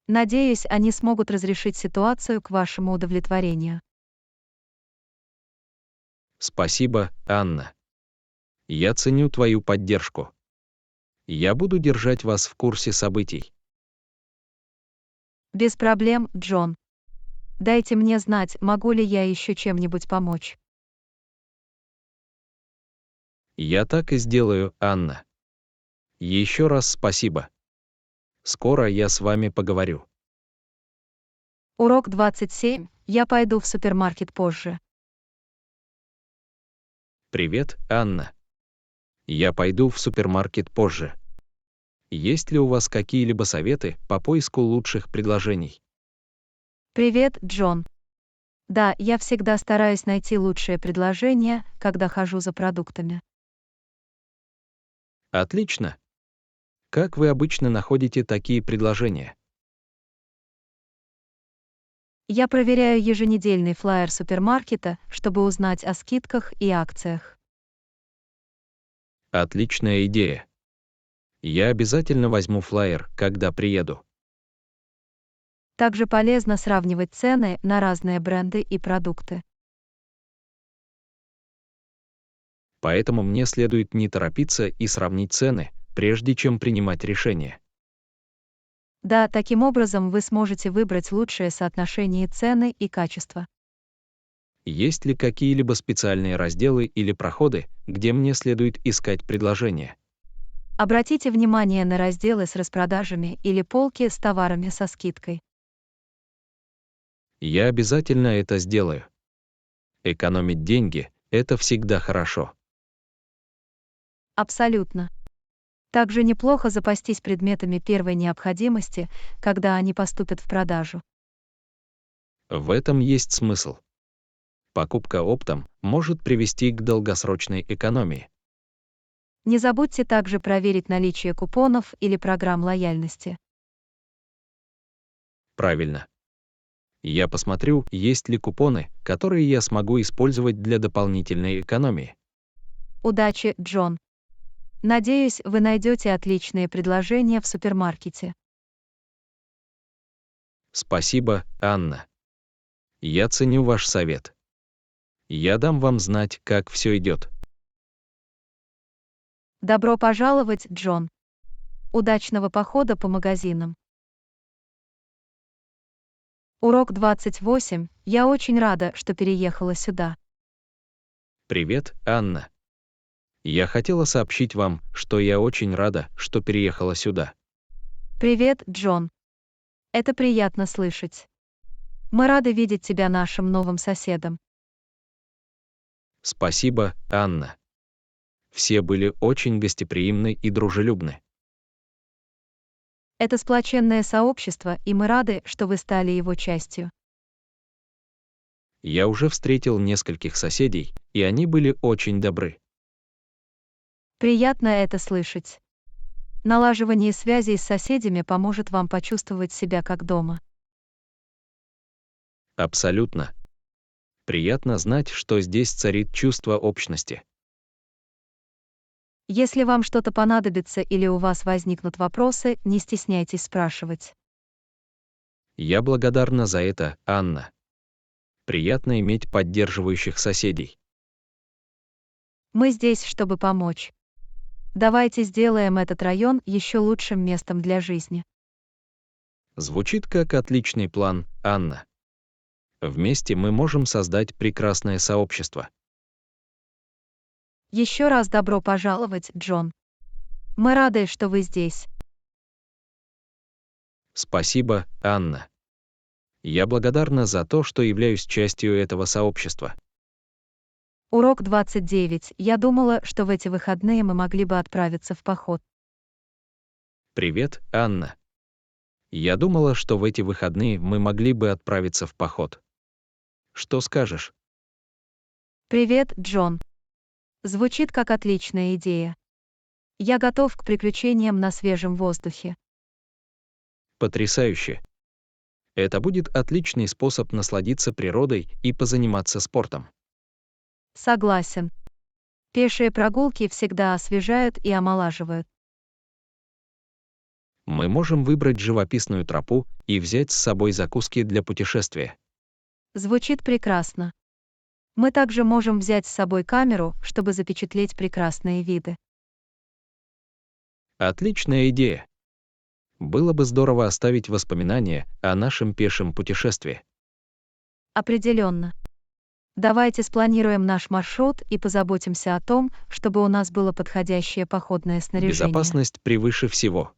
Надеюсь, они смогут разрешить ситуацию к вашему удовлетворению. Спасибо, Анна. Я ценю твою поддержку. Я буду держать вас в курсе событий. Без проблем, Джон. Дайте мне знать, могу ли я еще чем-нибудь помочь. Я так и сделаю, Анна. Еще раз спасибо. Скоро я с вами поговорю. Урок 27. Я пойду в супермаркет позже. Привет, Анна. Я пойду в супермаркет позже. Есть ли у вас какие-либо советы по поиску лучших предложений? Привет, Джон. Да, я всегда стараюсь найти лучшее предложение, когда хожу за продуктами. Отлично. Как вы обычно находите такие предложения? Я проверяю еженедельный флаер супермаркета, чтобы узнать о скидках и акциях. Отличная идея. Я обязательно возьму флаер, когда приеду. Также полезно сравнивать цены на разные бренды и продукты. Поэтому мне следует не торопиться и сравнить цены, прежде чем принимать решение. Да, таким образом вы сможете выбрать лучшее соотношение цены и качества. Есть ли какие-либо специальные разделы или проходы, где мне следует искать предложения? Обратите внимание на разделы с распродажами или полки с товарами со скидкой. Я обязательно это сделаю. Экономить деньги – это всегда хорошо. Абсолютно. Также неплохо запастись предметами первой необходимости, когда они поступят в продажу. В этом есть смысл. Покупка оптом может привести к долгосрочной экономии. Не забудьте также проверить наличие купонов или программ лояльности. Правильно. Я посмотрю, есть ли купоны, которые я смогу использовать для дополнительной экономии. Удачи, Джон. Надеюсь, вы найдете отличные предложения в супермаркете. Спасибо, Анна. Я ценю ваш совет. Я дам вам знать, как все идет. Добро пожаловать, Джон. Удачного похода по магазинам. Урок 28. Я очень рада, что переехала сюда. Привет, Анна. Я хотела сообщить вам, что я очень рада, что переехала сюда. Привет, Джон. Это приятно слышать. Мы рады видеть тебя нашим новым соседом. Спасибо, Анна. Все были очень гостеприимны и дружелюбны. Это сплоченное сообщество, и мы рады, что вы стали его частью. Я уже встретил нескольких соседей, и они были очень добры. Приятно это слышать. Налаживание связей с соседями поможет вам почувствовать себя как дома. Абсолютно. Приятно знать, что здесь царит чувство общности. Если вам что-то понадобится или у вас возникнут вопросы, не стесняйтесь спрашивать. Я благодарна за это, Анна. Приятно иметь поддерживающих соседей. Мы здесь, чтобы помочь. Давайте сделаем этот район еще лучшим местом для жизни. Звучит как отличный план, Анна. Вместе мы можем создать прекрасное сообщество. Еще раз добро пожаловать, Джон. Мы рады, что вы здесь. Спасибо, Анна. Я благодарна за то, что являюсь частью этого сообщества. Урок 29. Я думала, что в эти выходные мы могли бы отправиться в поход. Привет, Анна. Я думала, что в эти выходные мы могли бы отправиться в поход. Что скажешь? Привет, Джон. Звучит как отличная идея. Я готов к приключениям на свежем воздухе. Потрясающе. Это будет отличный способ насладиться природой и позаниматься спортом. Согласен. Пешие прогулки всегда освежают и омолаживают. Мы можем выбрать живописную тропу и взять с собой закуски для путешествия. Звучит прекрасно. Мы также можем взять с собой камеру, чтобы запечатлеть прекрасные виды. Отличная идея. Было бы здорово оставить воспоминания о нашем пешем путешествии. Определенно. Давайте спланируем наш маршрут и позаботимся о том, чтобы у нас было подходящее походное снаряжение. Безопасность превыше всего.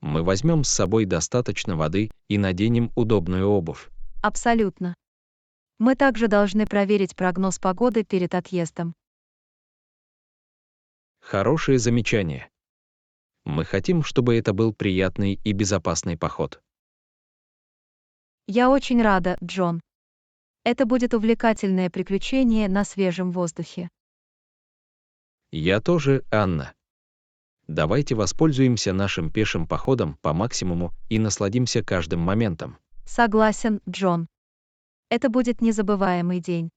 Мы возьмем с собой достаточно воды и наденем удобную обувь. Абсолютно. Мы также должны проверить прогноз погоды перед отъездом. Хорошее замечание. Мы хотим, чтобы это был приятный и безопасный поход. Я очень рада, Джон. Это будет увлекательное приключение на свежем воздухе. Я тоже, Анна. Давайте воспользуемся нашим пешим походом по максимуму и насладимся каждым моментом. Согласен, Джон. Это будет незабываемый день.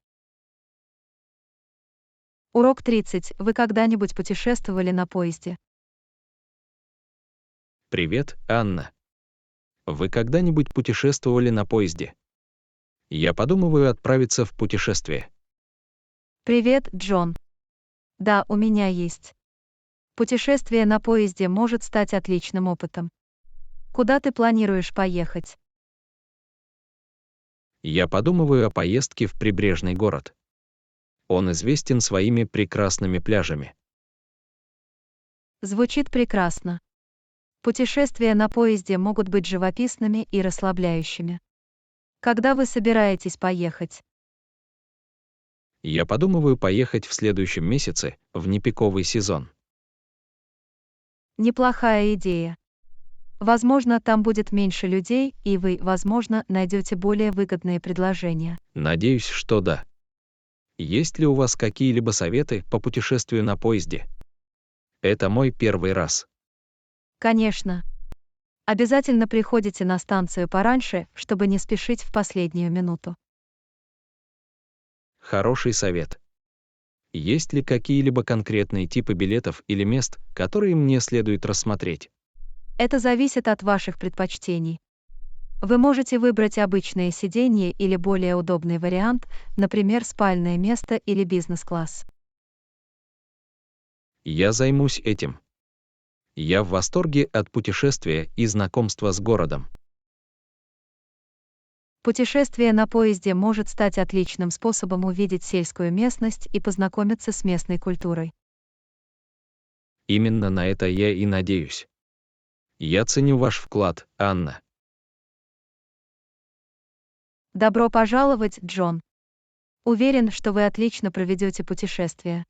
Урок 30. Вы когда-нибудь путешествовали на поезде? Привет, Анна. Вы когда-нибудь путешествовали на поезде? Я подумываю отправиться в путешествие. Привет, Джон. Да, у меня есть. Путешествие на поезде может стать отличным опытом. Куда ты планируешь поехать? Я подумываю о поездке в прибрежный город. Он известен своими прекрасными пляжами. Звучит прекрасно. Путешествия на поезде могут быть живописными и расслабляющими. Когда вы собираетесь поехать? Я подумываю поехать в следующем месяце, в непиковый сезон. Неплохая идея. Возможно, там будет меньше людей, и вы, возможно, найдете более выгодные предложения. Надеюсь, что да. Есть ли у вас какие-либо советы по путешествию на поезде? Это мой первый раз. Конечно. Обязательно приходите на станцию пораньше, чтобы не спешить в последнюю минуту. Хороший совет. Есть ли какие-либо конкретные типы билетов или мест, которые мне следует рассмотреть? Это зависит от ваших предпочтений. Вы можете выбрать обычное сиденье или более удобный вариант, например, спальное место или бизнес-класс. Я займусь этим. Я в восторге от путешествия и знакомства с городом. Путешествие на поезде может стать отличным способом увидеть сельскую местность и познакомиться с местной культурой. Именно на это я и надеюсь. Я ценю ваш вклад, Анна. Добро пожаловать, Джон. Уверен, что вы отлично проведете путешествие.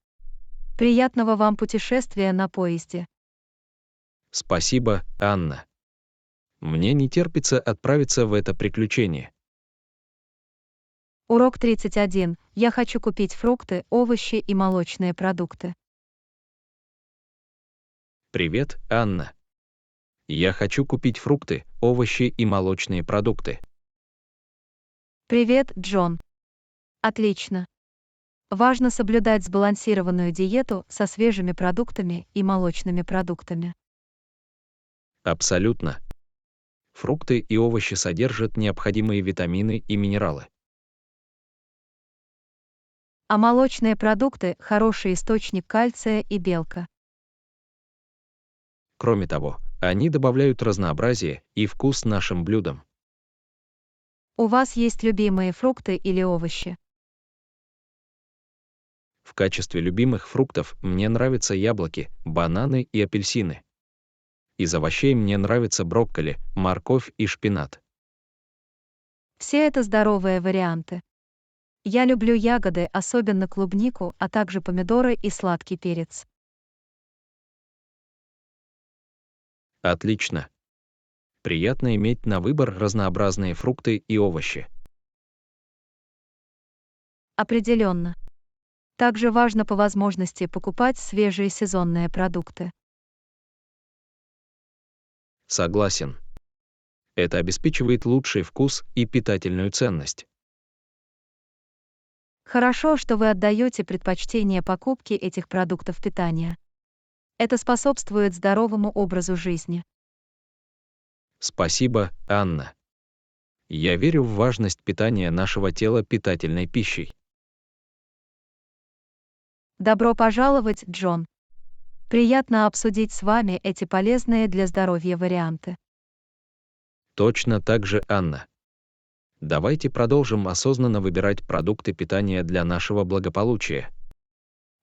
Приятного вам путешествия на поезде. Спасибо, Анна. Мне не терпится отправиться в это приключение. Урок 31. Я хочу купить фрукты, овощи и молочные продукты. Привет, Анна. Я хочу купить фрукты, овощи и молочные продукты. Привет, Джон. Отлично. Важно соблюдать сбалансированную диету со свежими продуктами и молочными продуктами. Абсолютно. Фрукты и овощи содержат необходимые витамины и минералы. А молочные продукты – хороший источник кальция и белка. Кроме того, они добавляют разнообразие и вкус нашим блюдам. У вас есть любимые фрукты или овощи? В качестве любимых фруктов мне нравятся яблоки, бананы и апельсины. Из овощей мне нравятся брокколи, морковь и шпинат. Все это здоровые варианты. Я люблю ягоды, особенно клубнику, а также помидоры и сладкий перец. Отлично. Приятно иметь на выбор разнообразные фрукты и овощи. Определенно. Также важно по возможности покупать свежие сезонные продукты. Согласен. Это обеспечивает лучший вкус и питательную ценность. Хорошо, что вы отдаете предпочтение покупке этих продуктов питания. Это способствует здоровому образу жизни. Спасибо, Анна. Я верю в важность питания нашего тела питательной пищей. Добро пожаловать, Джон. Приятно обсудить с вами эти полезные для здоровья варианты. Точно так же, Анна. Давайте продолжим осознанно выбирать продукты питания для нашего благополучия.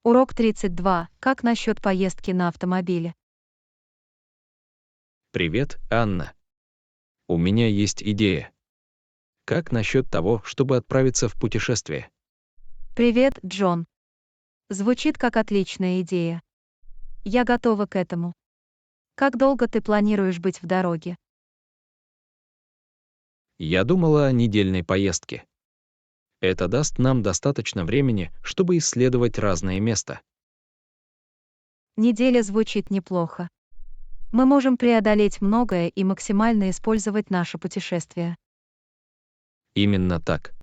Урок 32. Как насчет поездки на автомобиле? Привет, Анна. У меня есть идея. Как насчет того, чтобы отправиться в путешествие? Привет, Джон. Звучит как отличная идея. Я готова к этому. Как долго ты планируешь быть в дороге? Я думала о недельной поездке. Это даст нам достаточно времени, чтобы исследовать разные места. Неделя звучит неплохо. Мы можем преодолеть многое и максимально использовать наше путешествие. Именно так.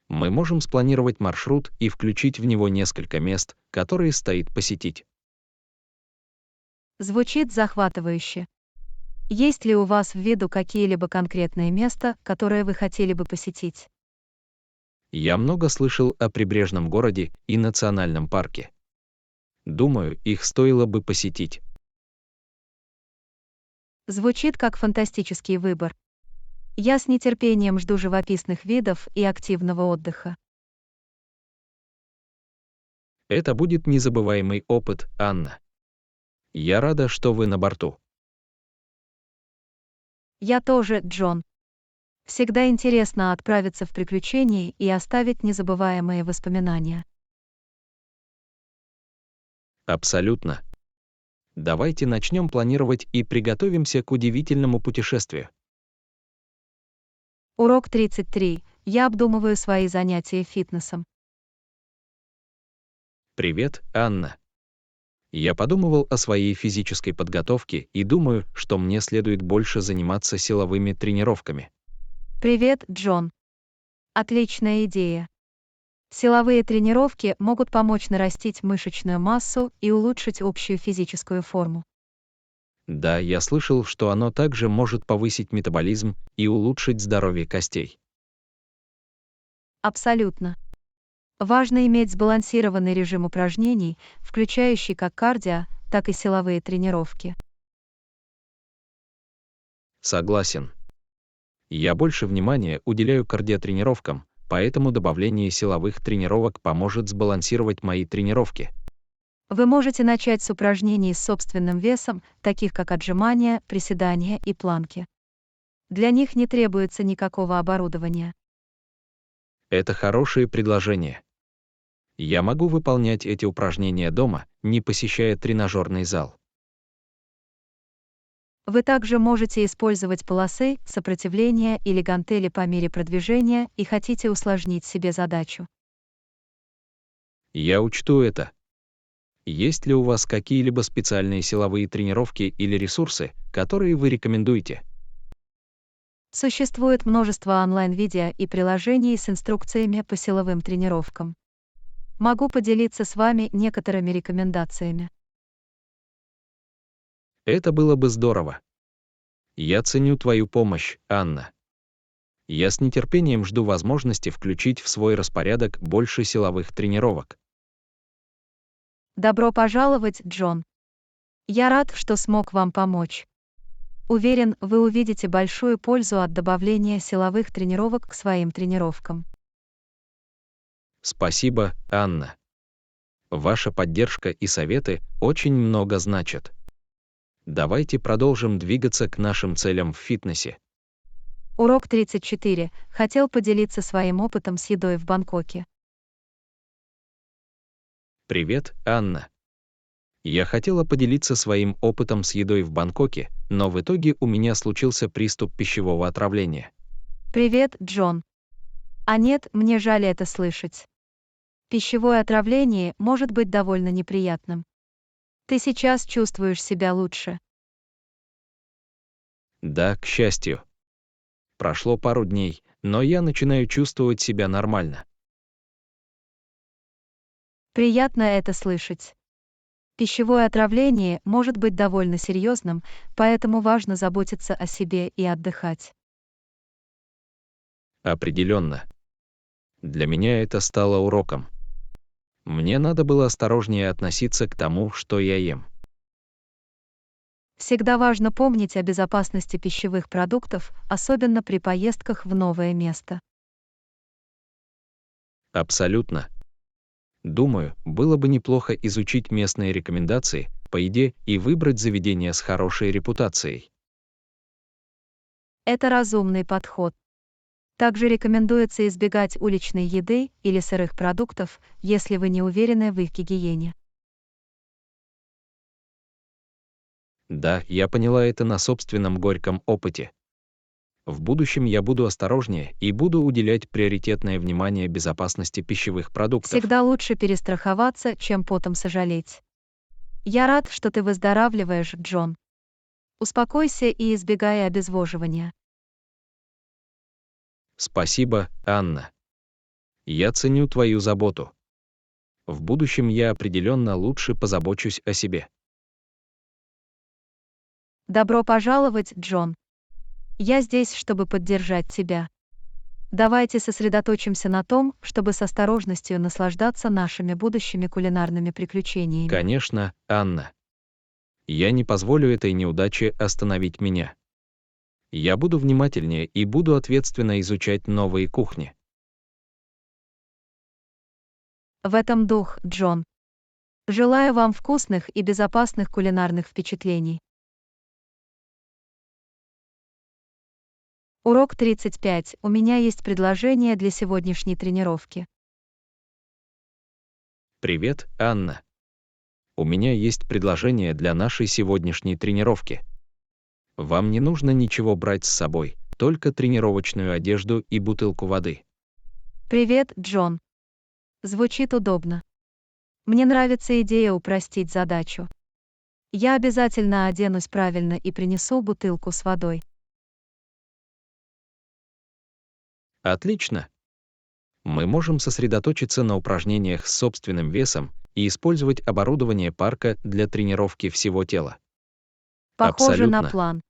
Мы можем спланировать маршрут и включить в него несколько мест, которые стоит посетить. Звучит захватывающе. Есть ли у вас в виду какие-либо конкретные места, которые вы хотели бы посетить? Я много слышал о прибрежном городе и национальном парке. Думаю, их стоило бы посетить. Звучит как фантастический выбор. Я с нетерпением жду живописных видов и активного отдыха. Это будет незабываемый опыт, Анна. Я рада, что вы на борту. Я тоже, Джон. Всегда интересно отправиться в приключения и оставить незабываемые воспоминания. Абсолютно. Давайте начнем планировать и приготовимся к удивительному путешествию. Урок 33. Я обдумываю свои занятия фитнесом. Привет, Анна. Я подумывал о своей физической подготовке и думаю, что мне следует больше заниматься силовыми тренировками. Привет, Джон. Отличная идея. Силовые тренировки могут помочь нарастить мышечную массу и улучшить общую физическую форму. Да, я слышал, что оно также может повысить метаболизм и улучшить здоровье костей. Абсолютно. Важно иметь сбалансированный режим упражнений, включающий как кардио, так и силовые тренировки. Согласен. Я больше внимания уделяю кардиотренировкам, поэтому добавление силовых тренировок поможет сбалансировать мои тренировки. Вы можете начать с упражнений с собственным весом, таких как отжимания, приседания и планки. Для них не требуется никакого оборудования. Это хорошее предложение. Я могу выполнять эти упражнения дома, не посещая тренажерный зал. Вы также можете использовать полосы, сопротивления или гантели по мере продвижения и хотите усложнить себе задачу. Я учту это. Есть ли у вас какие-либо специальные силовые тренировки или ресурсы, которые вы рекомендуете? Существует множество онлайн-видео и приложений с инструкциями по силовым тренировкам. Могу поделиться с вами некоторыми рекомендациями. Это было бы здорово. Я ценю твою помощь, Анна. Я с нетерпением жду возможности включить в свой распорядок больше силовых тренировок. Добро пожаловать, Джон. Я рад, что смог вам помочь. Уверен, вы увидите большую пользу от добавления силовых тренировок к своим тренировкам. Спасибо, Анна. Ваша поддержка и советы очень много значат. Давайте продолжим двигаться к нашим целям в фитнесе. Урок 34. Хотел поделиться своим опытом с едой в Бангкоке. Привет, Анна. Я хотела поделиться своим опытом с едой в Бангкоке, но в итоге у меня случился приступ пищевого отравления. Привет, Джон. А нет, мне жаль это слышать. Пищевое отравление может быть довольно неприятным. Ты сейчас чувствуешь себя лучше. Да, к счастью. Прошло пару дней, но я начинаю чувствовать себя нормально. Приятно это слышать. Пищевое отравление может быть довольно серьезным, поэтому важно заботиться о себе и отдыхать. Определенно. Для меня это стало уроком. Мне надо было осторожнее относиться к тому, что я ем. Всегда важно помнить о безопасности пищевых продуктов, особенно при поездках в новое место. Абсолютно. Думаю, было бы неплохо изучить местные рекомендации по еде и выбрать заведение с хорошей репутацией. Это разумный подход. Также рекомендуется избегать уличной еды или сырых продуктов, если вы не уверены в их гигиене. Да, я поняла это на собственном горьком опыте. В будущем я буду осторожнее и буду уделять приоритетное внимание безопасности пищевых продуктов. Всегда лучше перестраховаться, чем потом сожалеть. Я рад, что ты выздоравливаешь, Джон. Успокойся и избегай обезвоживания. Спасибо, Анна. Я ценю твою заботу. В будущем я определенно лучше позабочусь о себе. Добро пожаловать, Джон. Я здесь, чтобы поддержать тебя. Давайте сосредоточимся на том, чтобы с осторожностью наслаждаться нашими будущими кулинарными приключениями. Конечно, Анна. Я не позволю этой неудаче остановить меня. Я буду внимательнее и буду ответственно изучать новые кухни. В этом дух, Джон. Желаю вам вкусных и безопасных кулинарных впечатлений. Урок 35. У меня есть предложение для сегодняшней тренировки. Привет, Анна. У меня есть предложение для нашей сегодняшней тренировки. Вам не нужно ничего брать с собой, только тренировочную одежду и бутылку воды. Привет, Джон. Звучит удобно. Мне нравится идея упростить задачу. Я обязательно оденусь правильно и принесу бутылку с водой. Отлично. Мы можем сосредоточиться на упражнениях с собственным весом и использовать оборудование парка для тренировки всего тела. Похоже на Абсолютно. план.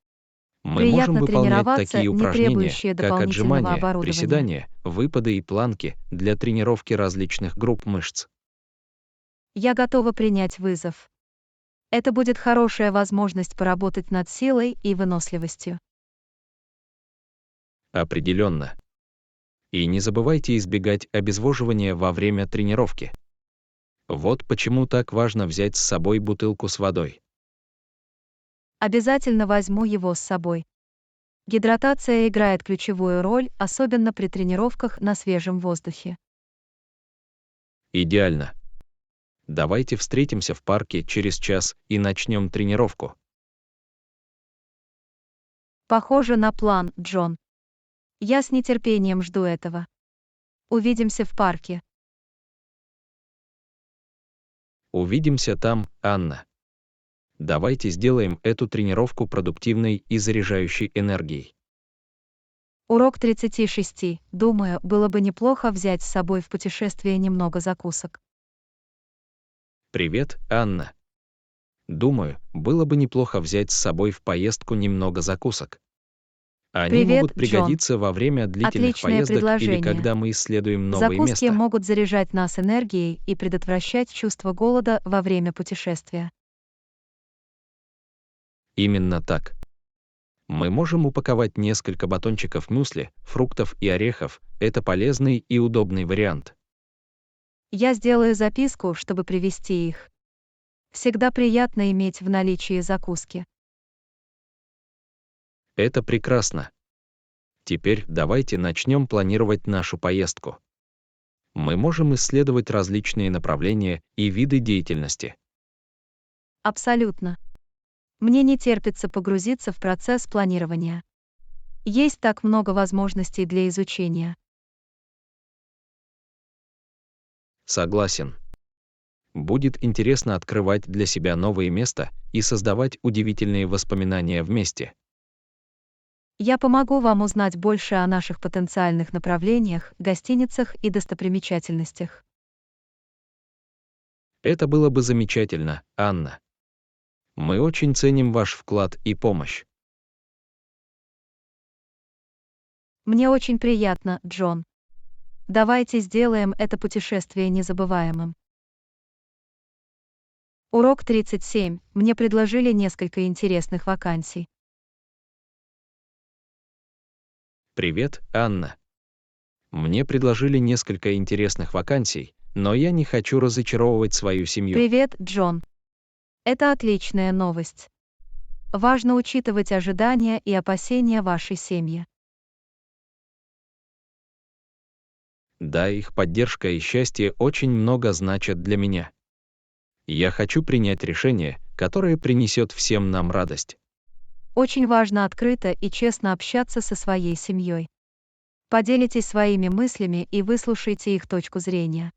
Мы можем Приятно выполнять тренироваться, такие не упражнения, требующие как дополнительного отжимания, оборудования. приседания, выпады и планки для тренировки различных групп мышц. Я готова принять вызов. Это будет хорошая возможность поработать над силой и выносливостью. Определенно. И не забывайте избегать обезвоживания во время тренировки. Вот почему так важно взять с собой бутылку с водой. Обязательно возьму его с собой. Гидратация играет ключевую роль, особенно при тренировках на свежем воздухе. Идеально. Давайте встретимся в парке через час и начнем тренировку. Похоже на план, Джон. Я с нетерпением жду этого. Увидимся в парке. Увидимся там, Анна. Давайте сделаем эту тренировку продуктивной и заряжающей энергией. Урок 36. Думаю, было бы неплохо взять с собой в путешествие немного закусок. Привет, Анна. Думаю, было бы неплохо взять с собой в поездку немного закусок. Они Привет, могут Джон. пригодиться во время длительных Отличное поездок или предложение. когда мы исследуем новые Закуски места. могут заряжать нас энергией и предотвращать чувство голода во время путешествия. Именно так. Мы можем упаковать несколько батончиков мюсли, фруктов и орехов. Это полезный и удобный вариант. Я сделаю записку, чтобы привезти их. Всегда приятно иметь в наличии закуски. Это прекрасно. Теперь давайте начнем планировать нашу поездку. Мы можем исследовать различные направления и виды деятельности. Абсолютно. Мне не терпится погрузиться в процесс планирования. Есть так много возможностей для изучения. Согласен. Будет интересно открывать для себя новые места и создавать удивительные воспоминания вместе. Я помогу вам узнать больше о наших потенциальных направлениях, гостиницах и достопримечательностях. Это было бы замечательно, Анна. Мы очень ценим ваш вклад и помощь. Мне очень приятно, Джон. Давайте сделаем это путешествие незабываемым. Урок 37. Мне предложили несколько интересных вакансий. Привет, Анна. Мне предложили несколько интересных вакансий, но я не хочу разочаровывать свою семью. Привет, Джон. Это отличная новость. Важно учитывать ожидания и опасения вашей семьи. Да, их поддержка и счастье очень много значат для меня. Я хочу принять решение, которое принесет всем нам радость. Очень важно открыто и честно общаться со своей семьей. Поделитесь своими мыслями и выслушайте их точку зрения.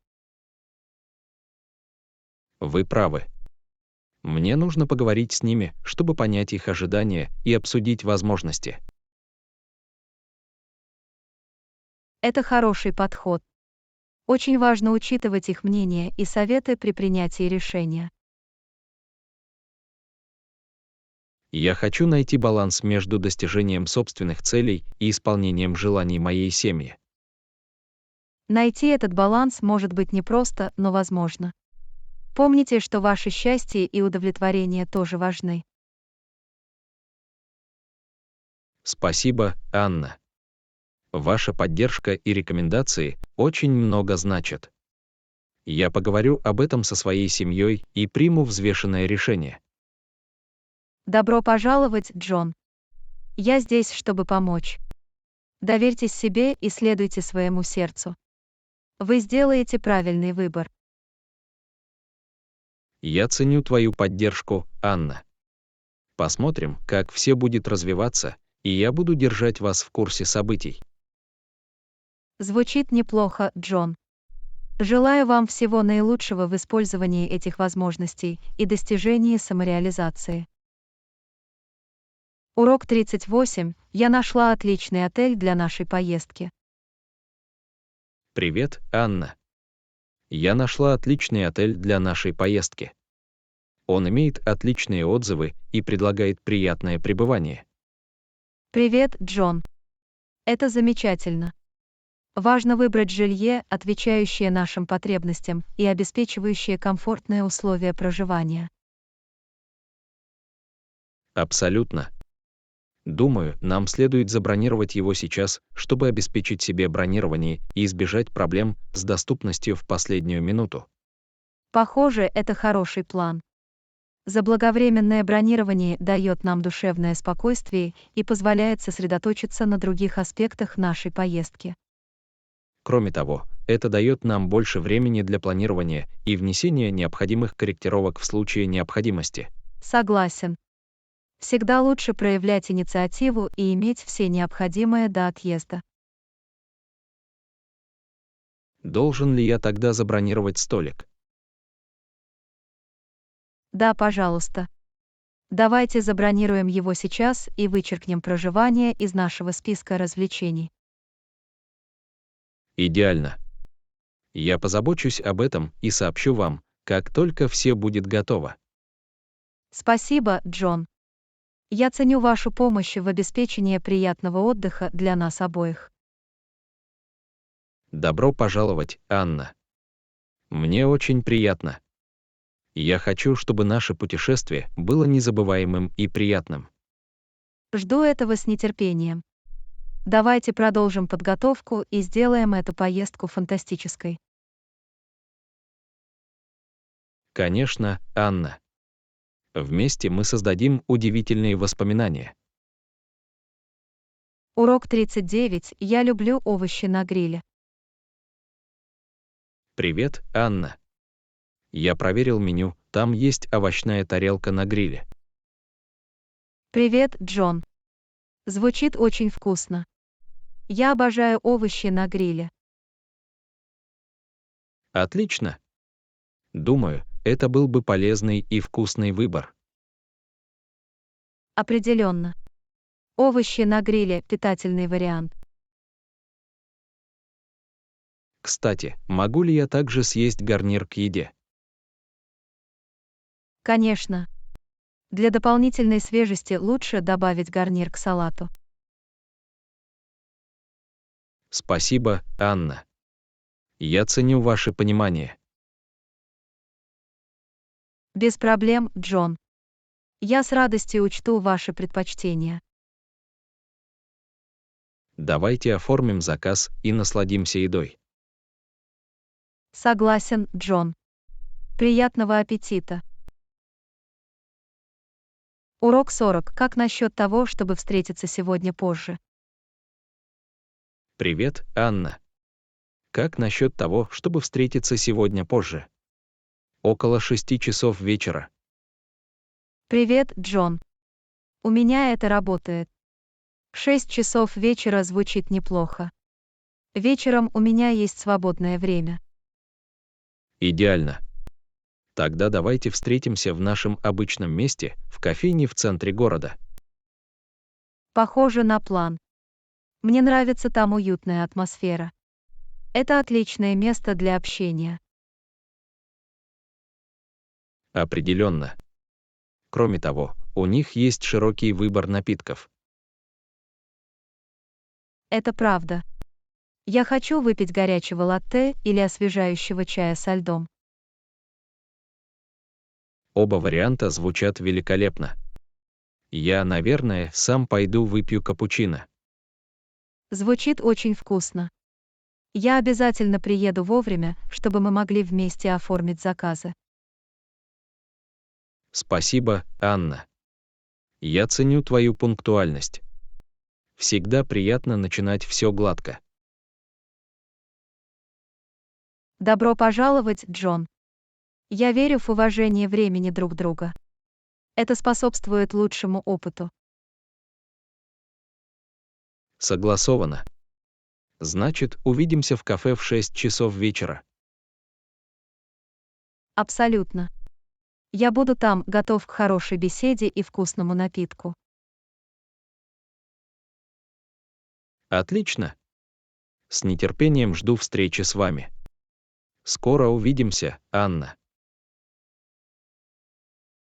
Вы правы. Мне нужно поговорить с ними, чтобы понять их ожидания и обсудить возможности. Это хороший подход. Очень важно учитывать их мнение и советы при принятии решения. Я хочу найти баланс между достижением собственных целей и исполнением желаний моей семьи. Найти этот баланс может быть непросто, но возможно. Помните, что ваше счастье и удовлетворение тоже важны. Спасибо, Анна. Ваша поддержка и рекомендации очень много значат. Я поговорю об этом со своей семьей и приму взвешенное решение. Добро пожаловать, Джон. Я здесь, чтобы помочь. Доверьтесь себе и следуйте своему сердцу. Вы сделаете правильный выбор. Я ценю твою поддержку, Анна. Посмотрим, как все будет развиваться, и я буду держать вас в курсе событий. Звучит неплохо, Джон. Желаю вам всего наилучшего в использовании этих возможностей и достижении самореализации. Урок 38. Я нашла отличный отель для нашей поездки. Привет, Анна. Я нашла отличный отель для нашей поездки. Он имеет отличные отзывы и предлагает приятное пребывание. Привет, Джон. Это замечательно. Важно выбрать жилье, отвечающее нашим потребностям и обеспечивающее комфортные условия проживания. Абсолютно. Думаю, нам следует забронировать его сейчас, чтобы обеспечить себе бронирование и избежать проблем с доступностью в последнюю минуту. Похоже, это хороший план. Заблаговременное бронирование дает нам душевное спокойствие и позволяет сосредоточиться на других аспектах нашей поездки. Кроме того, это дает нам больше времени для планирования и внесения необходимых корректировок в случае необходимости. Согласен. Всегда лучше проявлять инициативу и иметь все необходимое до отъезда. Должен ли я тогда забронировать столик? Да, пожалуйста. Давайте забронируем его сейчас и вычеркнем проживание из нашего списка развлечений. Идеально. Я позабочусь об этом и сообщу вам, как только все будет готово. Спасибо, Джон. Я ценю вашу помощь в обеспечении приятного отдыха для нас обоих. Добро пожаловать, Анна. Мне очень приятно. Я хочу, чтобы наше путешествие было незабываемым и приятным. Жду этого с нетерпением. Давайте продолжим подготовку и сделаем эту поездку фантастической. Конечно, Анна. Вместе мы создадим удивительные воспоминания. Урок 39. Я люблю овощи на гриле. Привет, Анна. Я проверил меню, Там есть овощная тарелка на гриле. Привет, Джон. Звучит очень вкусно. Я обожаю овощи на гриле. Отлично. Думаю, это был бы полезный и вкусный выбор. Определенно. Овощи на гриле – питательный вариант. Кстати, могу ли я также съесть гарнир к еде? Конечно. Для дополнительной свежести лучше добавить гарнир к салату. Спасибо, Анна. Я ценю ваше понимание. Без проблем, Джон. Я с радостью учту ваши предпочтения. Давайте оформим заказ и насладимся едой. Согласен, Джон. Приятного аппетита. Урок 40. Как насчет того, чтобы встретиться сегодня позже? Привет, Анна. Как насчет того, чтобы встретиться сегодня позже? Около 6 часов вечера. Привет, Джон. У меня это работает. 6 часов вечера звучит неплохо. Вечером у меня есть свободное время. Идеально. Тогда давайте встретимся в нашем обычном месте, в кофейне в центре города. Похоже на план. Мне нравится там уютная атмосфера. Это отличное место для общения. Определенно. Кроме того, у них есть широкий выбор напитков. Это правда. Я хочу выпить горячего латте или освежающего чая со льдом. Оба варианта звучат великолепно. Я, наверное, сам пойду выпью капучино. Звучит очень вкусно. Я обязательно приеду вовремя, чтобы мы могли вместе оформить заказы. Спасибо, Анна. Я ценю твою пунктуальность. Всегда приятно начинать все гладко. Добро пожаловать, Джон. Я верю в уважение времени друг друга. Это способствует лучшему опыту. Согласовано. Значит, увидимся в кафе в 6 часов вечера. Абсолютно. Я буду там, готов к хорошей беседе и вкусному напитку. Отлично. С нетерпением жду встречи с вами. Скоро увидимся, Анна.